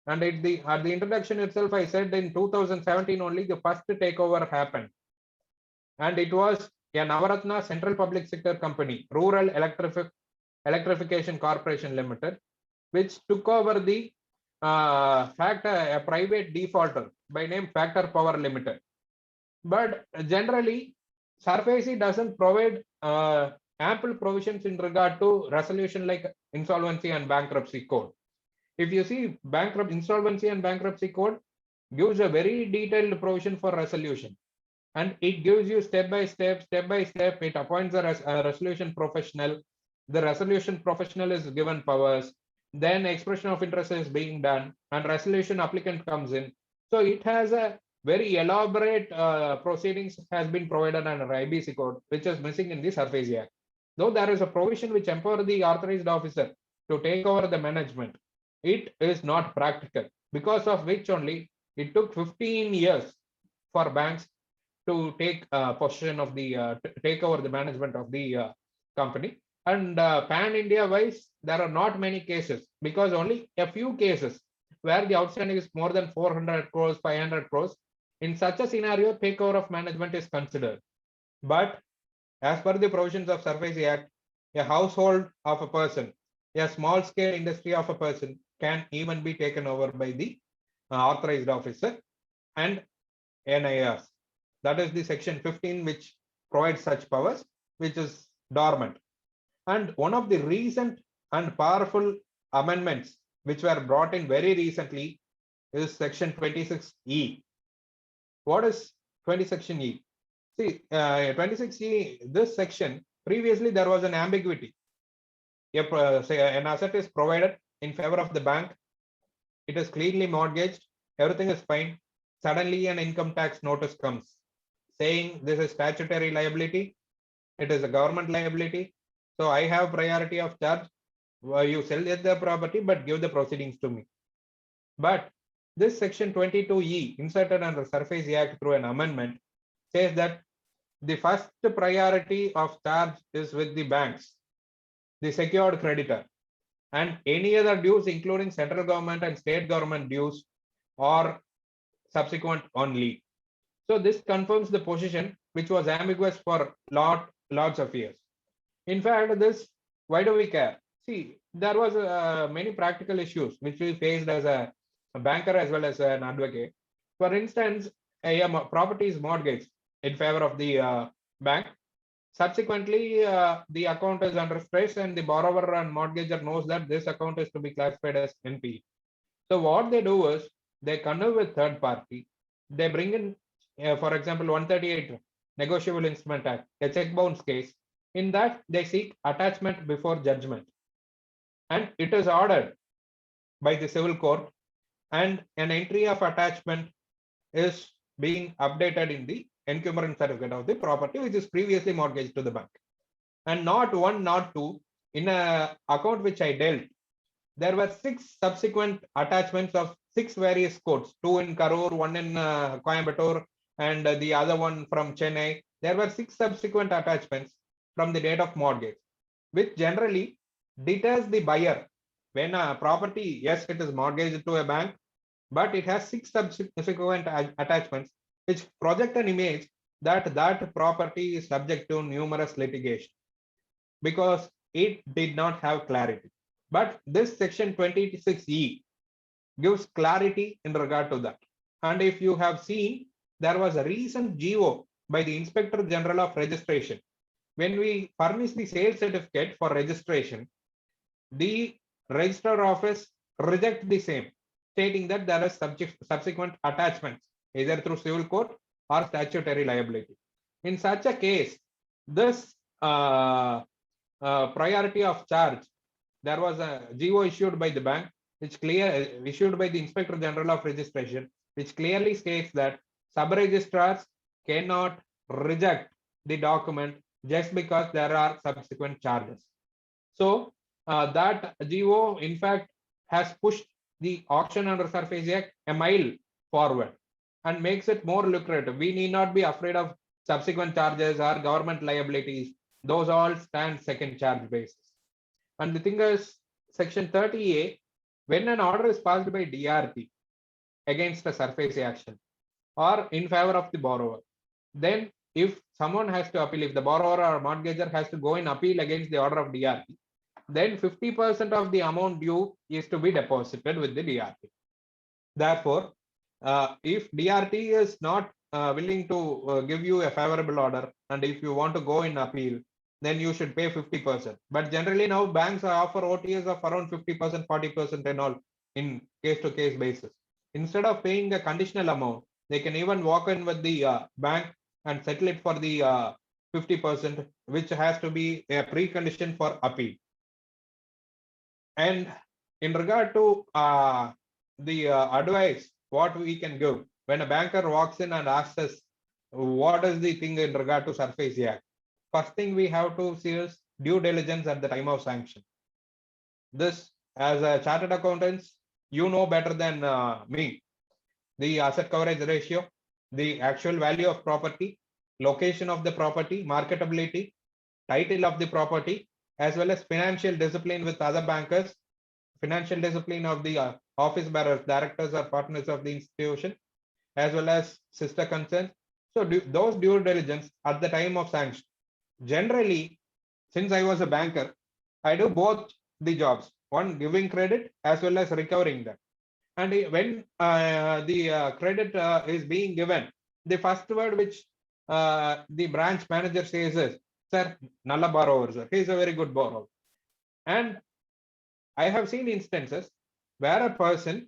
And at the introduction itself, I said in 2017 only the first takeover happened. And it was a Navaratna Central Public Sector Company, Rural Electrification Corporation Limited, which took over the a private defaulter by name Factor Power Limited. But generally, SARFAESI doesn't provide ample provisions in regard to resolution like insolvency and bankruptcy code. If you see insolvency and bankruptcy code gives a very detailed provision for resolution, and it gives you step by step. It appoints a resolution professional. The resolution professional is given powers. Then expression of interest is being done, and resolution applicant comes in. So it has a very elaborate proceedings has been provided under IBC code, which is missing in the SARFAESI Act. Though there is a provision which empowers the authorized officer to take over the management, it is not practical, because of which only it took 15 years for banks to take possession of the take over the management of the company. And pan India wise, there are not many cases, because only a few cases where the outstanding is more than 400 crores, 500 crores. In such a scenario, takeover of management is considered. But as per the provisions of SARFAESI Act, a household of a person, a small scale industry of a person can even be taken over by the authorized officer and NIRs. That is the section 15, which provides such powers, which is dormant. And one of the recent and powerful amendments which were brought in very recently is section 26E. What is 26E? See, 26E, this section, previously there was an ambiguity. An asset is provided in favor of the bank. It is cleanly mortgaged. Everything is fine. Suddenly an income tax notice comes saying this is statutory liability. It is a government liability. So I have priority of charge. You sell the property, but give the proceedings to me. But this section 22E inserted under SARFAESI Act through an amendment says that the first priority of charge is with the banks, the secured creditor, and any other dues, including central government and state government dues, or subsequent only. So this confirms the position which was ambiguous for lots of years. In fact, this, why do we care? See, there was many practical issues which we faced as a banker as well as an advocate. For instance, a property is mortgaged in favor of the bank. Subsequently, the account is under stress, and the borrower and mortgager knows that this account is to be classified as NPE. So what they do is they connect with third party. They bring in, for example, 138 Negotiable Instrument Act, a check bounce case. In that, they seek attachment before judgment, and it is ordered by the civil court, and an entry of attachment is being updated in the encumbrance certificate of the property which is previously mortgaged to the bank. And not one, not two, in a account which I dealt, there were 6 subsequent attachments of 6 various courts, 2 in Karur, 1 in Coimbatore, and the other one from Chennai. There were 6 subsequent attachments from the date of mortgage, which generally deters the buyer. When a property, yes, it is mortgaged to a bank, but it has 6 subsequent attachments which project an image that that property is subject to numerous litigation because it did not have clarity. But this section 26E gives clarity in regard to that. And if you have seen, there was a recent GO by the Inspector General of Registration. When we furnish the sales certificate for registration, the registrar office rejects the same, stating that there are subsequent attachments, either through civil court or statutory liability. In such a case, this priority of charge, there was a GO issued by the bank, which issued by the Inspector General of Registration, which clearly states that sub-registrars cannot reject the document just because there are subsequent charges. So that GO, in fact, has pushed the auction under SARFAESI Act a mile forward and makes it more lucrative. We need not be afraid of subsequent charges or government liabilities. Those all stand second charge basis. And the thing is, section 30A, when an order is passed by DRT against a SARFAESI action or in favor of the borrower, then if someone has to appeal, if the borrower or mortgager has to go in appeal against the order of DRT, then 50% of the amount due is to be deposited with the DRT. Therefore, if DRT is not willing to give you a favorable order, and if you want to go in appeal, then you should pay 50%. But generally now banks offer OTS of around 50%, 40% and all in case-to-case basis. Instead of paying a conditional amount, they can even walk in with the bank and settle it for the 50%, which has to be a precondition for appeal. And in regard to the advice, what we can give when a banker walks in and asks us, what is the thing in regard to SARFAESI Act? First thing we have to see is due diligence at the time of sanction. This, as a chartered accountants, you know better than me. The asset coverage ratio, the actual value of property, location of the property, marketability, title of the property, as well as financial discipline with other bankers, financial discipline of the office bearers, directors or partners of the institution, as well as sister concerns. So those due diligence at the time of sanction. Generally, since I was a banker, I do both the jobs, one giving credit as well as recovering them. And when the credit is being given, the first word which the branch manager says is, sir, nalla borrower, sir. He is a very good borrower. And I have seen instances where a person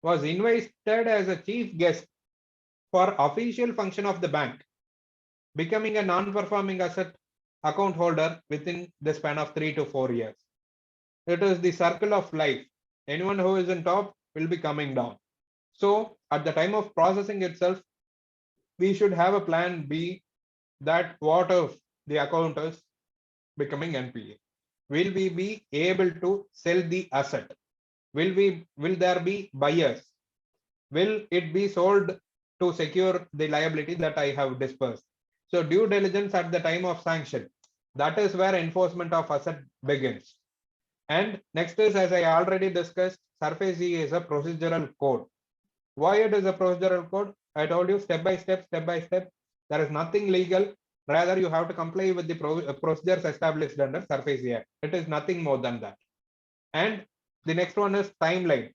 was invited as a chief guest for official function of the bank, becoming a non-performing asset account holder within the span of 3 to 4 years. It is the circle of life. Anyone who is in top will be coming down. So at the time of processing itself, we should have a plan B, that what if the account is becoming NPA? Will we be able to sell the asset? Will there be buyers? Will it be sold to secure the liability that I have dispersed? So due diligence at the time of sanction, that is where enforcement of asset begins. And next is, as I already discussed, SARFAESI is a procedural code. Why it is a procedural code? I told you step by step. There is nothing legal. Rather, you have to comply with the procedures established under SARFAESI Act. It is nothing more than that. And the next one is timeline.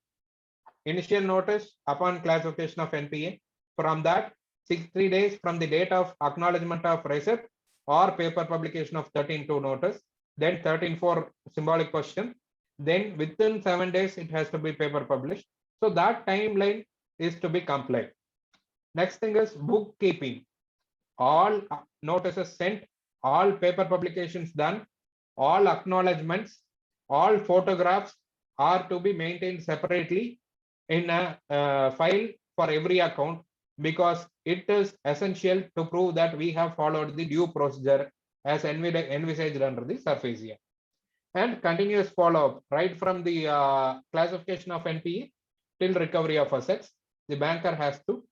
Initial notice upon classification of NPA. From that, 63 days from the date of acknowledgement of receipt or paper publication of 13(2) notice, then 13(4) symbolic question, then within 7 days it has to be paper published. So that timeline is to be complied. Next thing is bookkeeping. All notices sent, all paper publications done, all acknowledgements, all photographs are to be maintained separately in a file for every account, because it is essential to prove that we have followed the due procedure as envisaged under the SARFAESI Act. And continuous follow-up right from the classification of NPA till recovery of assets, the banker has to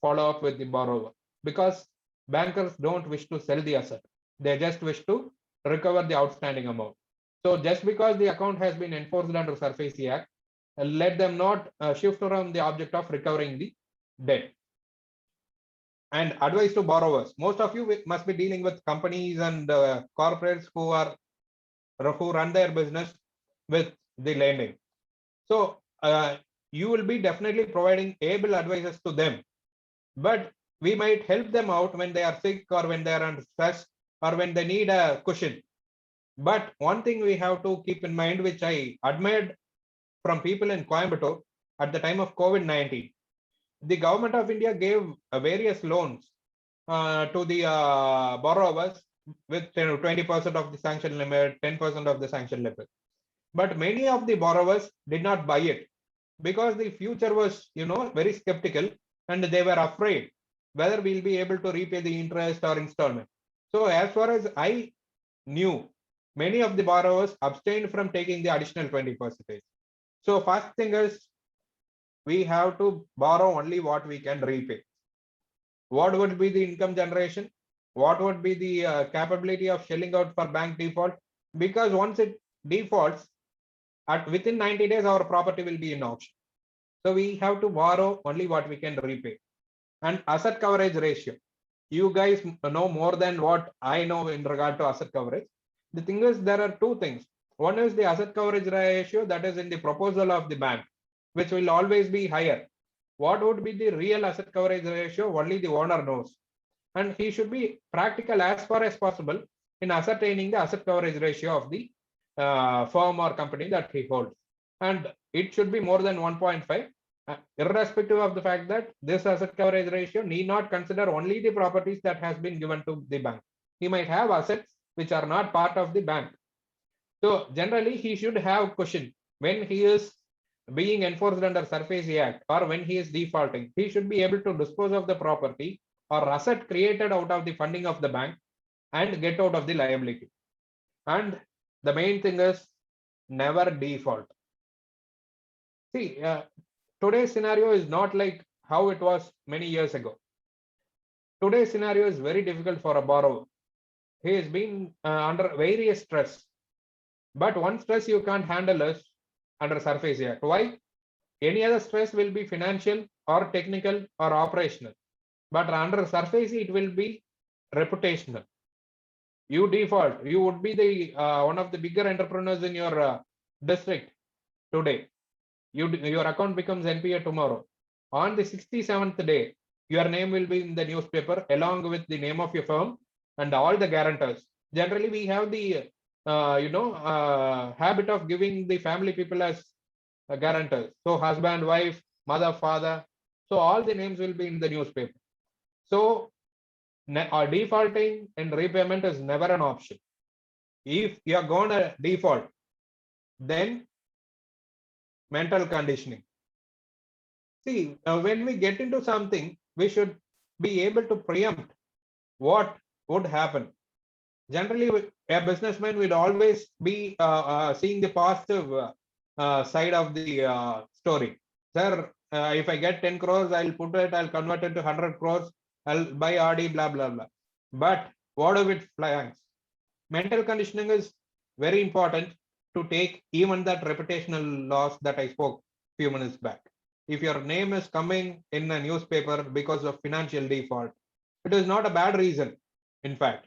follow up with the borrower, because bankers don't wish to sell the asset. They just wish to recover the outstanding amount. So just because the account has been enforced under SARFAESI Act, let them not shift around the object of recovering the debt. And advice to borrowers. Most of you must be dealing with companies and corporates who run their business with the lending. So you will be definitely providing able advices to them, but we might help them out when they are sick or when they are under stress or when they need a cushion. But one thing we have to keep in mind, which I admired from people in Coimbatore at the time of COVID-19, the government of India gave various loans to the borrowers with 20% of the sanction limit, 10% of the sanction limit. But many of the borrowers did not buy it because the future was, very skeptical, and they were afraid whether we'll be able to repay the interest or installment. So as far as I knew, many of the borrowers abstained from taking the additional 20%. So first thing is, we have to borrow only what we can repay. What would be the income generation? What would be the capability of shelling out for bank default? Because once it defaults, within 90 days, our property will be in auction. So we have to borrow only what we can repay. And asset coverage ratio. You guys know more than what I know in regard to asset coverage. The thing is, there are two things. One is the asset coverage ratio that is in the proposal of the bank, which will always be higher. What would be the real asset coverage ratio? Only the owner knows. And he should be practical as far as possible in ascertaining the asset coverage ratio of the firm or company that he holds. And it should be more than 1.5, irrespective of the fact that this asset coverage ratio need not consider only the properties that has been given to the bank. He might have assets which are not part of the bank. So generally, he should have cushion when he is being enforced under SARFAESI Act or when he is defaulting. He should be able to dispose of the property or asset created out of the funding of the bank and get out of the liability. And the main thing is never default. See, today's scenario is not like how it was many years ago. Today's scenario is very difficult for a borrower. He has been under various stress. But one stress you can't handle is under SARFAESI Act. Why? Any other stress will be financial or technical or operational. But under SARFAESI, it will be reputational. You default, you would be the one of the bigger entrepreneurs in your district today. Your account becomes NPA tomorrow. On the 67th day, your name will be in the newspaper along with the name of your firm and all the guarantors. Generally, we have the habit of giving the family people as guarantors. So husband, wife, mother, father. So all the names will be in the newspaper. So defaulting and repayment is never an option. If you are going to default, then mental conditioning. See, when we get into something, we should be able to preempt what would happen. Generally, a businessman will always be seeing the positive side of the story. Sir, if I get 10 crores, I'll put it, I'll convert it to 100 crores, I'll buy RD, blah, blah, blah. But what if it flanks? Mental conditioning is very important to take even that reputational loss that I spoke a few minutes back. If your name is coming in a newspaper because of financial default, it is not a bad reason. In fact,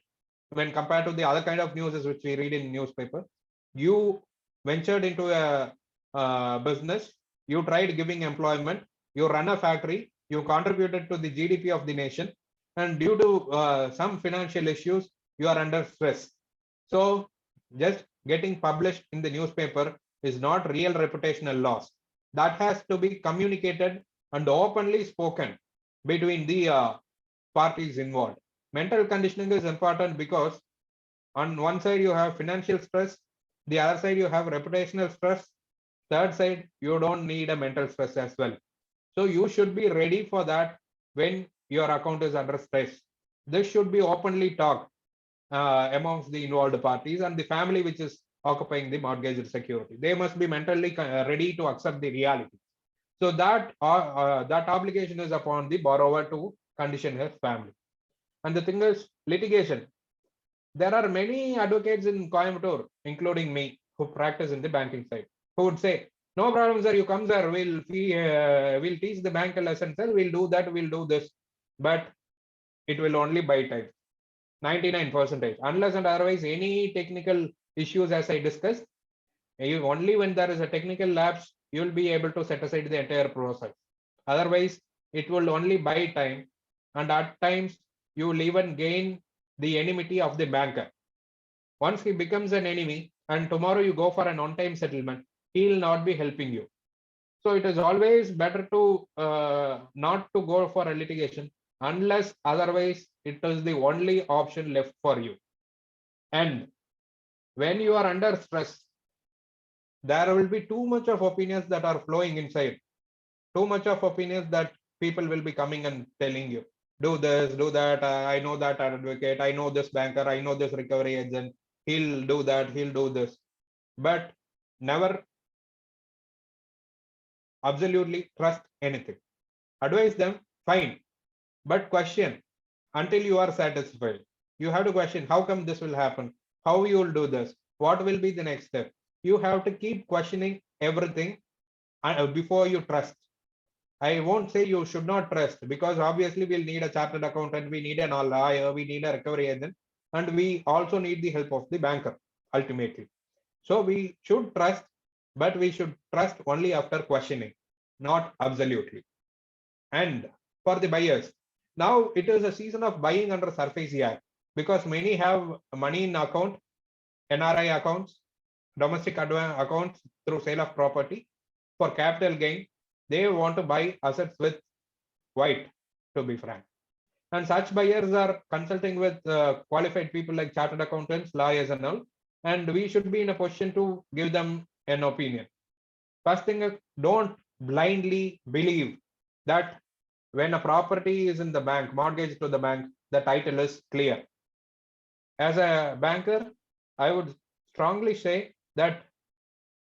when compared to the other kind of news which we read in newspaper, you ventured into a business, you tried giving employment, you run a factory, you contributed to the GDP of the nation, and due to some financial issues, you are under stress. So just getting published in the newspaper is not real reputational loss. That has to be communicated and openly spoken between the parties involved. Mental conditioning is important because on one side you have financial stress, the other side you have reputational stress, third side you don't need a mental stress as well. So you should be ready for that when your account is under stress. This should be openly talked amongst the involved parties and the family which is occupying the mortgage security. They must be mentally ready to accept the reality. So that obligation is upon the borrower to condition his family. And the thing is, litigation. There are many advocates in Coimbatore, including me, who practice in the banking side, who would say, no problem, sir, you come, sir, we'll teach the bank a lesson, sir, we'll do that, we'll do this. But it will only buy time. 99%. Unless and otherwise, any technical issues, as I discussed, only when there is a technical lapse, you will be able to set aside the entire process. Otherwise, it will only buy time. And at times, you will even gain the enmity of the banker. Once he becomes an enemy, and tomorrow you go for an on-time settlement, he will not be helping you. So it is always better to not to go for a litigation unless otherwise it is the only option left for you. And when you are under stress, there will be too much of opinions that are flowing inside, too much of opinions that people will be coming and telling you, do this, do that, I know that advocate, I know this banker, I know this recovery agent, he'll do that, he'll do this. But never absolutely trust anything. Advise them, fine, but question until you are satisfied. You have to question, how come this will happen? How you will do this? What will be the next step? You have to keep questioning everything before you trust. I won't say you should not trust, because obviously we'll need a chartered accountant, we need an lawyer, we need a recovery agent, and we also need the help of the banker ultimately. So we should trust, but we should trust only after questioning, not absolutely. And for the buyers, now it is a season of buying under SARFAESI Act because many have money in account, NRI accounts, domestic accounts through sale of property for capital gain. They want to buy assets with white, to be frank. And such buyers are consulting with qualified people like chartered accountants, lawyers, and all. And we should be in a position to give them an opinion. First thing is, don't blindly believe that when a property is in the bank, mortgage to the bank, the title is clear. As a banker, I would strongly say that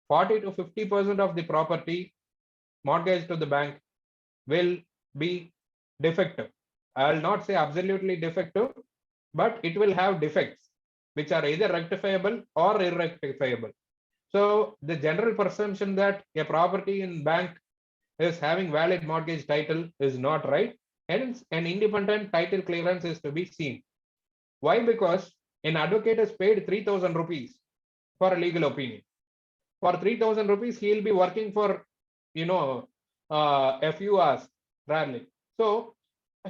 40 to 50% of the property mortgage to the bank will be defective. I will not say absolutely defective, but it will have defects which are either rectifiable or irrectifiable. So the general presumption that a property in bank is having valid mortgage title is not right. Hence, an independent title clearance is to be seen. Why? Because an advocate is paid 3,000 rupees for a legal opinion. For 3,000 rupees, he will be working for, a few hours rarely. So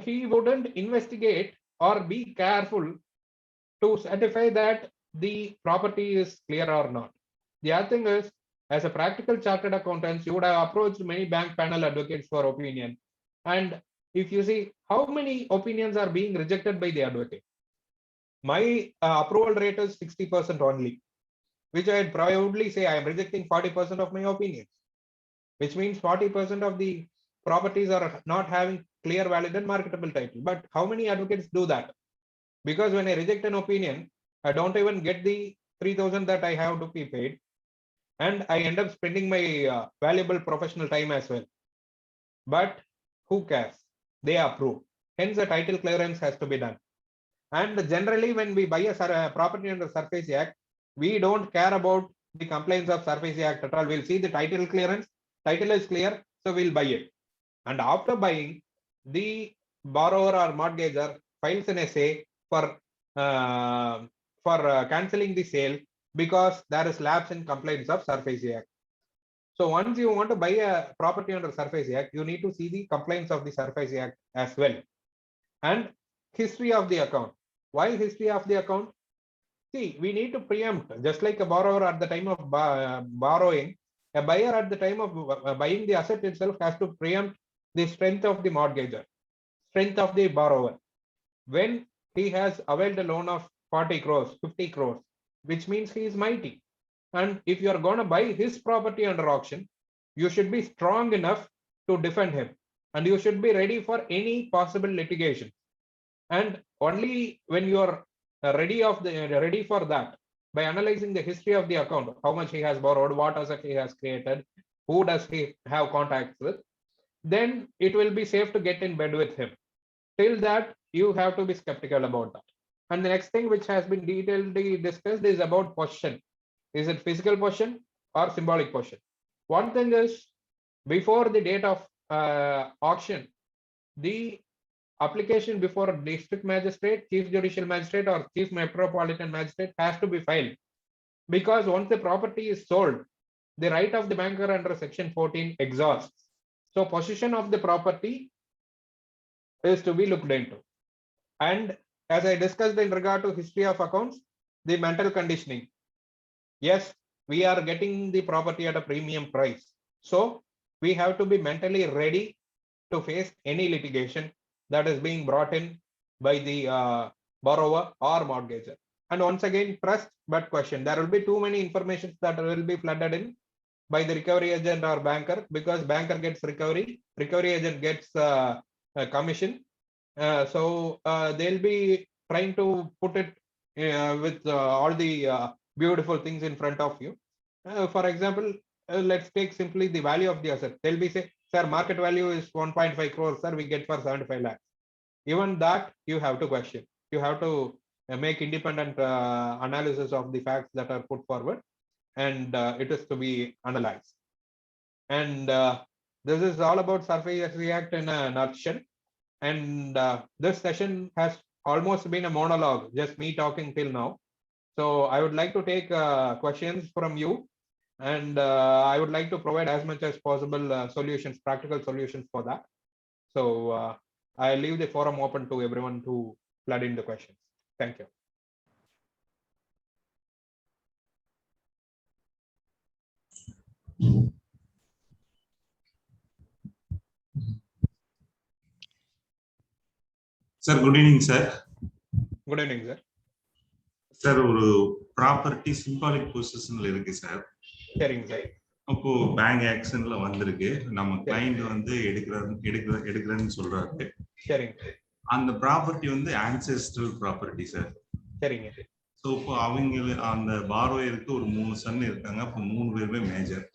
he wouldn't investigate or be careful to certify that the property is clear or not. The other thing is, as a practical chartered accountant, you would have approached many bank panel advocates for opinion. And if you see how many opinions are being rejected by the advocate, my approval rate is 60% only, which I'd proudly say I am rejecting 40% of my opinions, which means 40% of the properties are not having clear, valid, and marketable title. But how many advocates do that? Because when I reject an opinion, I don't even get the 3,000 that I have to be paid. And I end up spending my valuable professional time as well. But who cares? They approve. Hence, a title clearance has to be done. And generally, when we buy a property under SARFAESI Act, we don't care about the compliance of SARFAESI Act at all. We'll see the title clearance. Title is clear, so we'll buy it. And after buying, the borrower or mortgager files an essay for cancelling the sale because there is lapse in compliance of SARFAESI Act. So once you want to buy a property under SARFAESI Act, you need to see the compliance of the SARFAESI Act as well. And history of the account. Why history of the account? See, we need to preempt, just like a borrower at the time of borrowing, a buyer at the time of buying the asset itself has to preempt the strength of the mortgager, strength of the borrower. When he has availed a loan of 40 crores, 50 crores, which means he is mighty. And if you are going to buy his property under auction, you should be strong enough to defend him. And you should be ready for any possible litigation. And only when you are ready for that, by analyzing the history of the account, how much he has borrowed, what asset he has created, who does he have contacts with, then it will be safe to get in bed with him. Till that, you have to be skeptical about that. And the next thing which has been detailedly discussed is about possession. Is it physical possession or symbolic possession? One thing is, before the date of auction, the application before district magistrate, chief judicial magistrate, or chief metropolitan magistrate has to be filed. Because once the property is sold, the right of the banker under section 14 exhausts. So possession of the property is to be looked into. And as I discussed in regard to history of accounts, the mental conditioning. Yes, we are getting the property at a premium price. So we have to be mentally ready to face any litigation that is being brought in by the borrower or mortgager. And once again, trust but question. There will be too many information that will be flooded in by the recovery agent or banker, because banker gets recovery agent gets a commission. So they'll be trying to put it with all the beautiful things in front of you. For example, let's take simply the value of the asset. They'll be say, sir, market value is 1.5 crores, sir, we get for 75 lakhs. Even that you have to question. You have to make independent analysis of the facts that are put forward, and it is to be analyzed. And this is all about SARFAESI Act in a nutshell. And this session has almost been a monologue, just me talking till now. So I would like to take questions from you, and I would like to provide as much as possible solutions, practical solutions for that. So I leave the forum open to everyone to flood in the questions. Thank you.
Sir, good evening, sir.
Good evening, sir.
Sir, ஒரு property symbolic பொசிஷன்ல இருக்கு sir.
சரிங்க sir.
அப்போ bank ஆக்ஷன்ல வந்திருக்கு. நம்ம client வந்து எடுக்கிறேன்னு சொல்றாரு.
சரிங்க.
அந்த ப்ராப்பர்ட்டி வந்து ஆன்செஸ்ட்ரல் ப்ராப்பர்ட்டி சார்.
சரிங்க.
ஸோ இப்போ அவங்க அந்த பாரோயருக்கு ஒரு 3 சன் இருக்காங்க. அப்போ 3 பேருமே மேஜர்.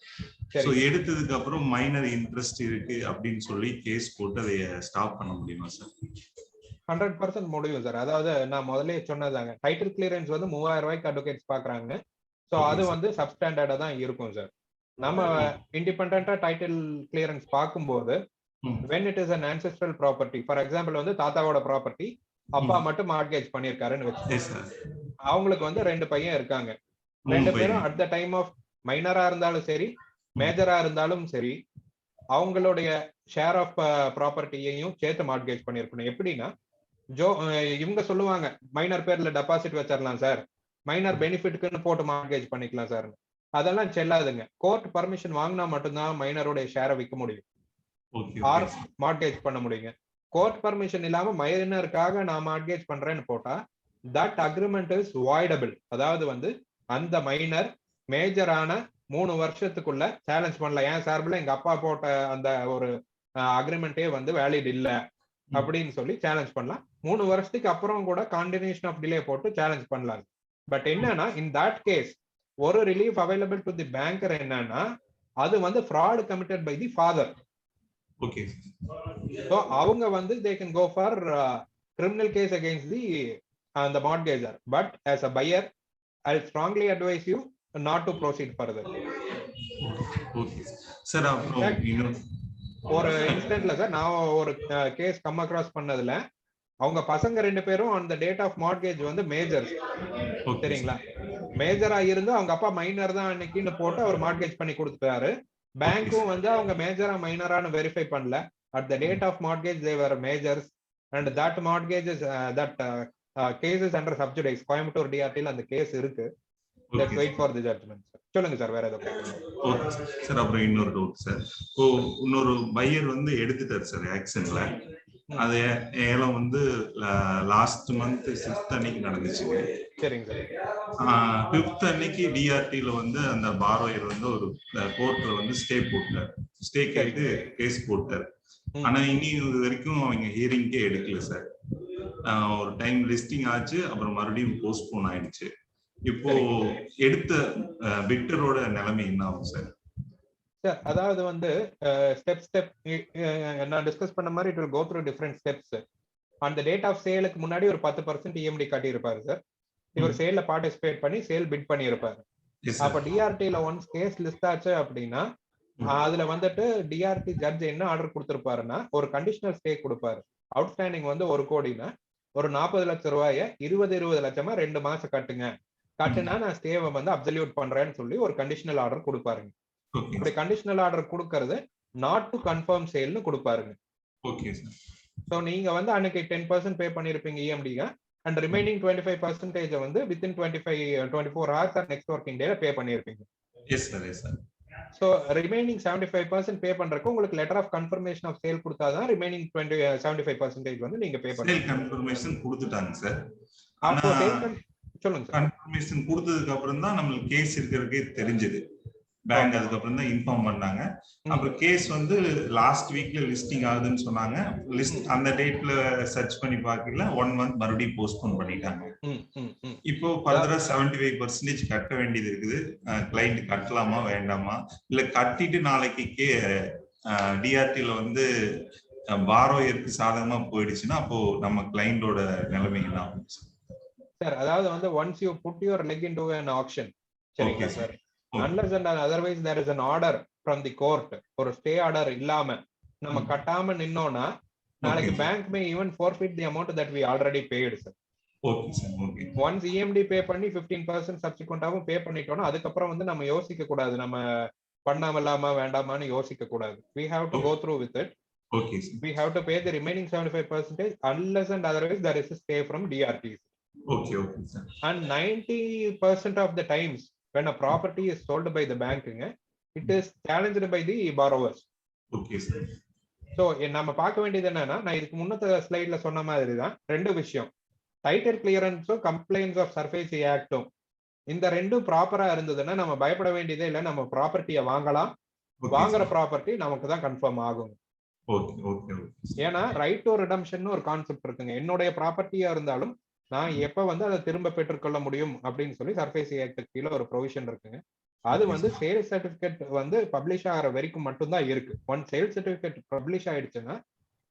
ஸோ எடுத்ததுக்கு அப்புறம் மைனர் இன்ட்ரெஸ்ட் இருக்கு அப்படின்னு சொல்லி கேஸ் போட்டு அதை ஸ்டாப் பண்ண முடியுமா சார்?
100% முடியும் சார். அதாவது நான் முதல்ல சொன்னதாங்க, டைட்டில் கிளியரன்ஸ் வந்து 3000 ரூபாய்க்கு அட்வொகேட்ஸ் பாக்குறாங்க. சோ அது வந்து சப்ஸ்டாண்டர்டா தான் இருக்கும் சார். நம்ம இண்டிபெண்டன்டா டைட்டில் கிளியரன்ஸ் பார்க்கும்போது when it is an ancestral property, for example வந்து தாத்தாவோட ப்ராப்பர்ட்டி அப்பா மட்டும் மார்ட்கேஜ் பண்ணிருக்காருன்னு வச்சுக்கோங்க. அவங்களுக்கு வந்து 2 பையன் இருக்காங்க. 2 பேரும் அட் த டைம் ஆஃப் மைனரா இருந்தாலும் சரி மேஜரா இருந்தாலும் சரி அவங்களுடைய ஷேர் ஆஃப் ப்ராப்பர்ட்டியையும் சேர்த்து மார்ட்கேஜ் பண்ணிருக்கணும். எப்படின்னா இவங்க சொல்லுவாங்க மைனர் பேர்ல டெபாசிட் வச்சிடலாம் சார், மைனர் பெனிஃபிட்க்குன்னு போட்டு மார்ட்கேஜ் பண்ணிக்கலாம் சார். அதெல்லாம் செல்லாதுங்க. கோர்ட் பர்மிஷன் வாங்கினா மட்டும்தான் மைனருடைய ஷேரை விற்க முடியும், ஆர் மார்ட்கேஜ் பண்ண முடியுங்க. கோர்ட் பர்மிஷன் இல்லாம மைனருக்காக நான் மார்ட்கேஜ் பண்றேன்னு போட்டா தட் அக்ரிமெண்ட் இஸ் வாய்டபிள். அதாவது வந்து அந்த மைனர் மேஜரான 3 வருஷத்துக்குள்ள சேலஞ்ச் பண்ணலாம். ஏன் சார்பில் எங்க அப்பா போட்ட அந்த ஒரு அக்ரிமெண்டே வந்து வேலிட் இல்ல அப்படின்னு சொல்லி சேலஞ்ச் பண்ணலாம். 3 வருஷத்துக்கு அப்புறம் கூட கான்டினியூஷன் ஆஃப் டிலே போட்டு சேலஞ்ச் பண்ணலாம். பட் என்னன்னா இன் தட் கேஸ் ஒரு relief available to the banker என்னன்னா அது வந்து fraud committed by the father.
Okay.
So அவங்க வந்து they can go for criminal case against the mortgager. But as a buyer I strongly advise you not to proceed further.
Okay sir. அப்புறம் இன்னும்
ஒரு இன்ஸ்டன்ட்ல sir நான் ஒரு case come across பண்ணதுல அவங்க பசங்க 2 பேரும் on the date of mortgage வந்து மேஜர். சரிங்களா? மேஜரா இருந்து அவங்க அப்பா மைனர் தான் அன்னைக்குன்னு போட்டு அவர் மார்ட்கேஜ் பண்ணி கொடுத்தாரு. பேங்க்கும் வந்து அவங்க மேஜரா மைனரான்னு வெரிஃபை பண்ணல. At the date of mortgage they were majors and that mortgage is that case is under sub judice. Coimbatore டிஆர்டில அந்த கேஸ் இருக்கு. Let's wait for the judgement. சொல்லுங்க சார், வேற ஏதோ
ஓகே சார். அப்புறம் இன்னொரு டவுட் சார். இன்னொரு பையர் வந்து எடுத்துட்டாரு சார் ஆக்ஷன்ல. அது ஏலம் வந்து லாஸ்ட் மந்த் 6th அன்னைக்கு நடந்துச்சுங்க.
சரிங்க சார்.
5th அன்னைக்கு டிஆர்டில வந்து அந்த பாரோயர் வந்து ஒரு கோர்ட்ல வந்து ஸ்டே போட்டார். ஸ்டே கேட்டு கேஸ் போட்டார். ஆனா இனி இது வரைக்கும் அவங்க ஹியரிங்கே எடுக்கல சார். ஒரு டைம் லிஸ்டிங் ஆச்சு, அப்புறம் மறுபடியும் போஸ்ட்போன் ஆயிடுச்சு. இப்போ எடுத்த பிட்டரோட நிலைமை என்ன ஆகும் சார்?
சார் அதாவது வந்து ஸ்டெப் நான் டிஸ்கஸ் பண்ண மாதிரி it will go through different steps. அந்த டேட் ஆஃப் சேலுக்கு முன்னாடி ஒரு 10% இஎம்டி கட்டி இருப்பாரு சார். இவர் சேல்ல பார்ட்டிசிபேட் பண்ணி சேல் பிட் பண்ணி இருப்பாரு. அப்ப டிஆர்டில ஒன்ஸ் கேஸ் லிஸ்ட் ஆச்சு அப்படின்னா அதுல வந்துட்டு டிஆர்டி ஜட்ஜ் என்ன ஆர்டர் கொடுத்திருப்பாருன்னா ஒரு கண்டிஷனல் ஸ்டே கொடுப்பாரு. அவுட்ஸ்டாண்டிங் வந்து 1 கோடினா ஒரு 40 லட்சம் ரூபாய 20 லட்சமா 2 மாசம் கட்டுங்க, கட்டுனா நான் ஸ்டேவை வந்து அப்சல்யூட் பண்றேன்னு சொல்லி ஒரு கண்டிஷனல் ஆர்டர் கொடுப்பாருங்க. அப்படி கண்டிஷனல் ஆர்டர் கொடுக்கறது நாட் டு கன்ஃபார்ம் சேல்னு கொடுப்பாருங்க.
Okay sir.
சோ நீங்க வந்து அன்னைக்கு 10% பே பண்ணிருப்பீங்க இஎம்டிங்க, அண்ட் ரிமைனிங் 25% வந்து within 24 hours or next working டேல பே பண்ணிருப்பீங்க.
Yes sir, yes sir.
So remaining 75% pay பண்றதுக்கு உங்களுக்கு letter of confirmation of sale கொடுத்தாதான் ரிமைனிங் 75% வந்து நீங்க பே பண்ணுவீங்க.
சேல் கன்ஃபர்மேஷன் கொடுத்துட்டாங்க சார்.
அப்போ சேல் சொல்லுங்க சார்.
கன்ஃபர்மேஷன் கொடுத்ததுக்கு அப்புறம் தான் நம்மளுக்கு கேஸ் இருக்கிறதுக்கே தெரிஞ்சது. பேங்க் அதுக்கப்புறம் தான் இன்ஃபார்ம் பண்ணாங்க. அப்புறம் கேஸ் வந்து லாஸ்ட் வீக்ல லிஸ்டிங் ஆகுதுன்னு சொன்னாங்க. லிஸ்ட் அந்த டேட்ல சர்ச் பண்ணி பார்க்கல 1 month மறுபடியும் போஸ்ட்போன் பண்ணிட்டாங்க. இப்போ ஃபர்தரா 75% கட்ட வேண்டியது இருக்குது. கிளைண்ட் கட்டலாமா வேண்டாமா, இல்ல கட்டிட்டு நாளைக்கு டிஆர்டில வந்து பாரோயருக்கு சாதகமா போயிடுச்சுன்னா அப்போ நம்ம கிளைண்டோட நிலைமை என்ன ஆகும்
சார்? அதாவது வந்து once you put your leg into an auction, சரிங்களா sir, unless and otherwise there is an order from the court, ஒரு ஸ்டே ஆர்டர் இல்லாம நம்ம கட்டாம நின்னோம்னா நாளைக்கு bank may even forfeit the amount that we already paid sir.
Okay sir. Okay.
Once EMD pay பண்ணி 15% சப்சிக்வெண்டாவும் பே பண்ணிட்டோம்னா அதுக்கப்புறம் வந்து நம்ம யோசிக்க கூடாது, நம்ம பண்ணாமலாமா வேண்டாமான்னு யோசிக்க கூடாது. we have to go through with it.
Okay sir.
we have to pay the remaining 75% unless and otherwise there is a stay from DRTs.
Okay. Okay sir.
And 90% of the times when a property is sold by the bank, it is challenged by the borrowers.
Okay sir.
So நம்ம பார்க்க வேண்டியது என்னன்னா, நான் இதுக்கு முன்னத்த ஸ்லைட்ல சொன்ன மாதிரி தான் 2 விஷயம். டைட்டில் கிளியரன்ஸும் கம்ப்ளைண்ட்ஸ் ஆஃப் சர்ஃபேஸ் ஆக்டும், இந்த 2 ப்ராப்பரா இருந்ததுன்னா நம்ம பயப்பட வேண்டியதே இல்லை. நம்ம ப்ராப்பர்ட்டியை வாங்கலாம். வாங்குற ப்ராப்பர்ட்டி நமக்கு தான் கன்ஃபார்ம் ஆகும்.
ஓகே. ஓகே.
ஏன்னா ரைட் டு ரிடம்ஷன் ஒரு கான்செப்ட் இருக்குங்க. என்னுடைய ப்ராப்பர்ட்டியா இருந்தாலும் நான் எப்ப வந்து அதை திரும்ப பெற்றுக்கொள்ள முடியும் அப்படின்னு சொல்லி சர்ஃபேஸ் ஆக்ட் கீழே ஒரு ப்ரொவிஷன் இருக்குங்க. அது வந்து சேல்ஸ் சர்டிபிகேட் வந்து பப்ளிஷ் ஆகிற வரைக்கும் மட்டும்தான் இருக்கு. ஒன் சேல்ஸ் சர்டிபிகேட் பப்ளிஷ் ஆயிடுச்சுன்னா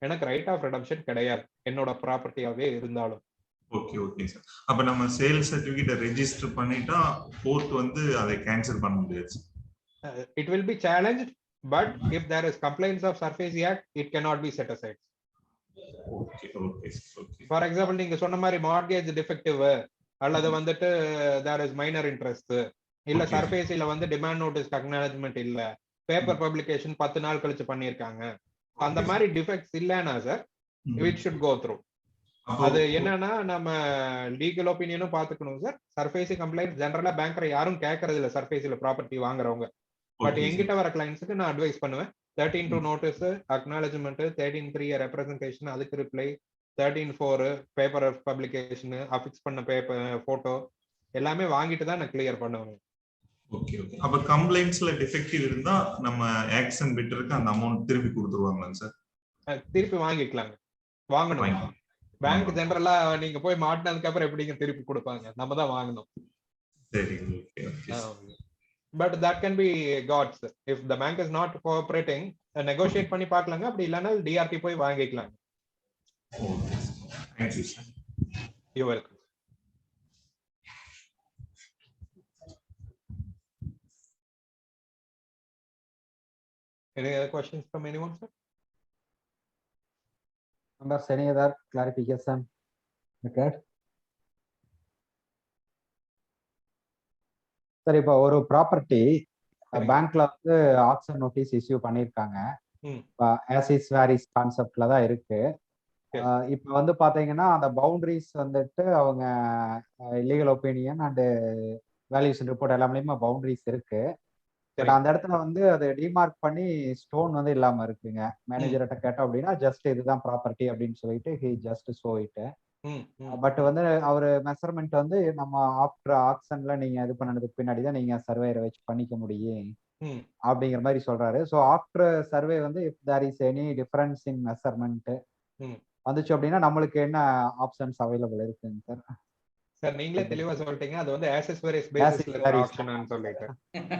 எனக்கு ரைட் ஆஃப் ரிடம்ஷன் கிடையாது, என்னோட ப்ராப்பர்ட்டியாவே இருந்தாலும்.
ஓகே. Okay sir. அப்ப நம்ம சேல்ஸ் சர்டிபிகேட் ரெஜிஸ்டர் பண்ணிட்டா கோர்ட் வந்து அதை கேன்சல் பண்ண முடியாது.
It will be challenged, but if there is complaints of Surface Act, it cannot be set aside.
Okay. Okay. Okay.
For example, நீங்க சொன்ன மாதிரி மார்கேஜ் டிஃபெக்டிவ் அல்லது வந்துட்டு there is minor interest, இல்ல சர்ஃபேஸ்ல வந்து டிமாண்ட் நோட்டீஸ் அக்னாலஜ்மெண்ட் இல்ல, paper publication 10 நாள் கழிச்சு பண்ணிருக்காங்க, அந்த மாதிரி டிஃபெக்ட்ஸ் இல்லனா sir it should go through. அது என்னன்னா நம்ம லீகல் ஒபினியனும் பாத்துக்கணும் சார். சர்ஃபேஸ் கம்ப்ளைண்ட் ஜெனரலா பேங்கர் யாரும் கேட்கறது இல்ல சர்ஃபேஸ்ல ப்ராப்பர்ட்டி வாங்குறவங்க. பட் எங்கிட்ட வர கிளைண்ட்ஸுக்கு நான் அட்வைஸ் பண்ணுவேன். 13(2) நோட்டீஸ், அக்னாலஜ்மெண்ட், 13(3) ரெப்ரசன்டேஷன், அதுக்கு ரிப்ளை, 13(4) பேப்பர் பப்ளிகேஷன், அஃபிக்ஸ் பண்ண பேப்பர் போட்டோ எல்லாமே வாங்கிட்டு தான் நான் கிளியர் பண்ணுவேன்.
ஓகே. ஓகே. அப்ப கம்ப்ளைண்ட்ஸ்ல டிஃபெக்டிவ் இருந்தா நம்ம ஆக்ஷன் பெட்டருக்கு அந்த அமௌண்ட் திருப்பி கொடுத்துருவாங்களா சார்?
திருப்பி வாங்கிக்கலாங்க. வாங்கணும். பேங்க் ஜெனரலா நீங்க போய் மாட்டினதுக்கு அப்புறம் எப்படிங்க திருப்பி கொடுப்பாங்க? நம்ம தான் வாங்கணும்.
சரி. Okay. Okay.
But that can be gods. If the bank is not cooperating, negotiate பண்ணி பார்க்கலாங்க. அப்படி இல்லனா DRT போய் வாங்கிக்கலாம்.
Okay. Thank you sir.
You're welcome. Any other questions from anyone, sir?
Members, any other clarification? Okay. சரி, இப்போ ஒரு property பேங்க்ல வந்து ஆக்ஷன் நோட்டீஸ் இஷ்யூ பண்ணிருக்காங்க. ஆஸ் இஸ் வேரிஸ் கான்செப்ட்ல தான் இருக்கு. இப்போ வந்து பாத்தீங்கன்னா அந்த பவுண்டரிஸ் வந்துட்டு அவங்க legal opinion and valuation report எல்லாமே பவுண்டரிஸ் இருக்கு. பட் அந்த இடத்துல வந்து அது டிமார்க் பண்ணி ஸ்டோன் வந்து இல்லாம இருக்குங்க. மேனேஜர்கிட்ட கேட்டோம் அப்படின்னா ஜஸ்ட் இதுதான் ப்ராப்பர்ட்டி அப்படின்னு சொல்லிட்டு he just show it. But வந்து அவரு மெஷர்மெண்ட் வந்து நம்ம ஆஃப்டர் ஆக்ஷன்ல நீங்க இது பண்ணதுக்கு பின்னாடி தான் நீங்க சர்வேரை வச்சு பண்ணிக்க முடியும் அப்படிங்கிற மாதிரி சொல்றாரு. ஸோ ஆஃப்டர் சர்வே வந்து if there is any difference in measurement வந்துச்சு அப்படின்னா நம்மளுக்கு என்ன ஆப்ஷன்ஸ் அவைலபிள் இருக்குங்க சார்?
சார் நீங்களே தெளிவா சொல்லிட்டீங்க. அது வந்து ஆக்சஸரிஸ் பேசிஸ்ல இருக்கிற ஆப்ஷன் சொல்லிட்டு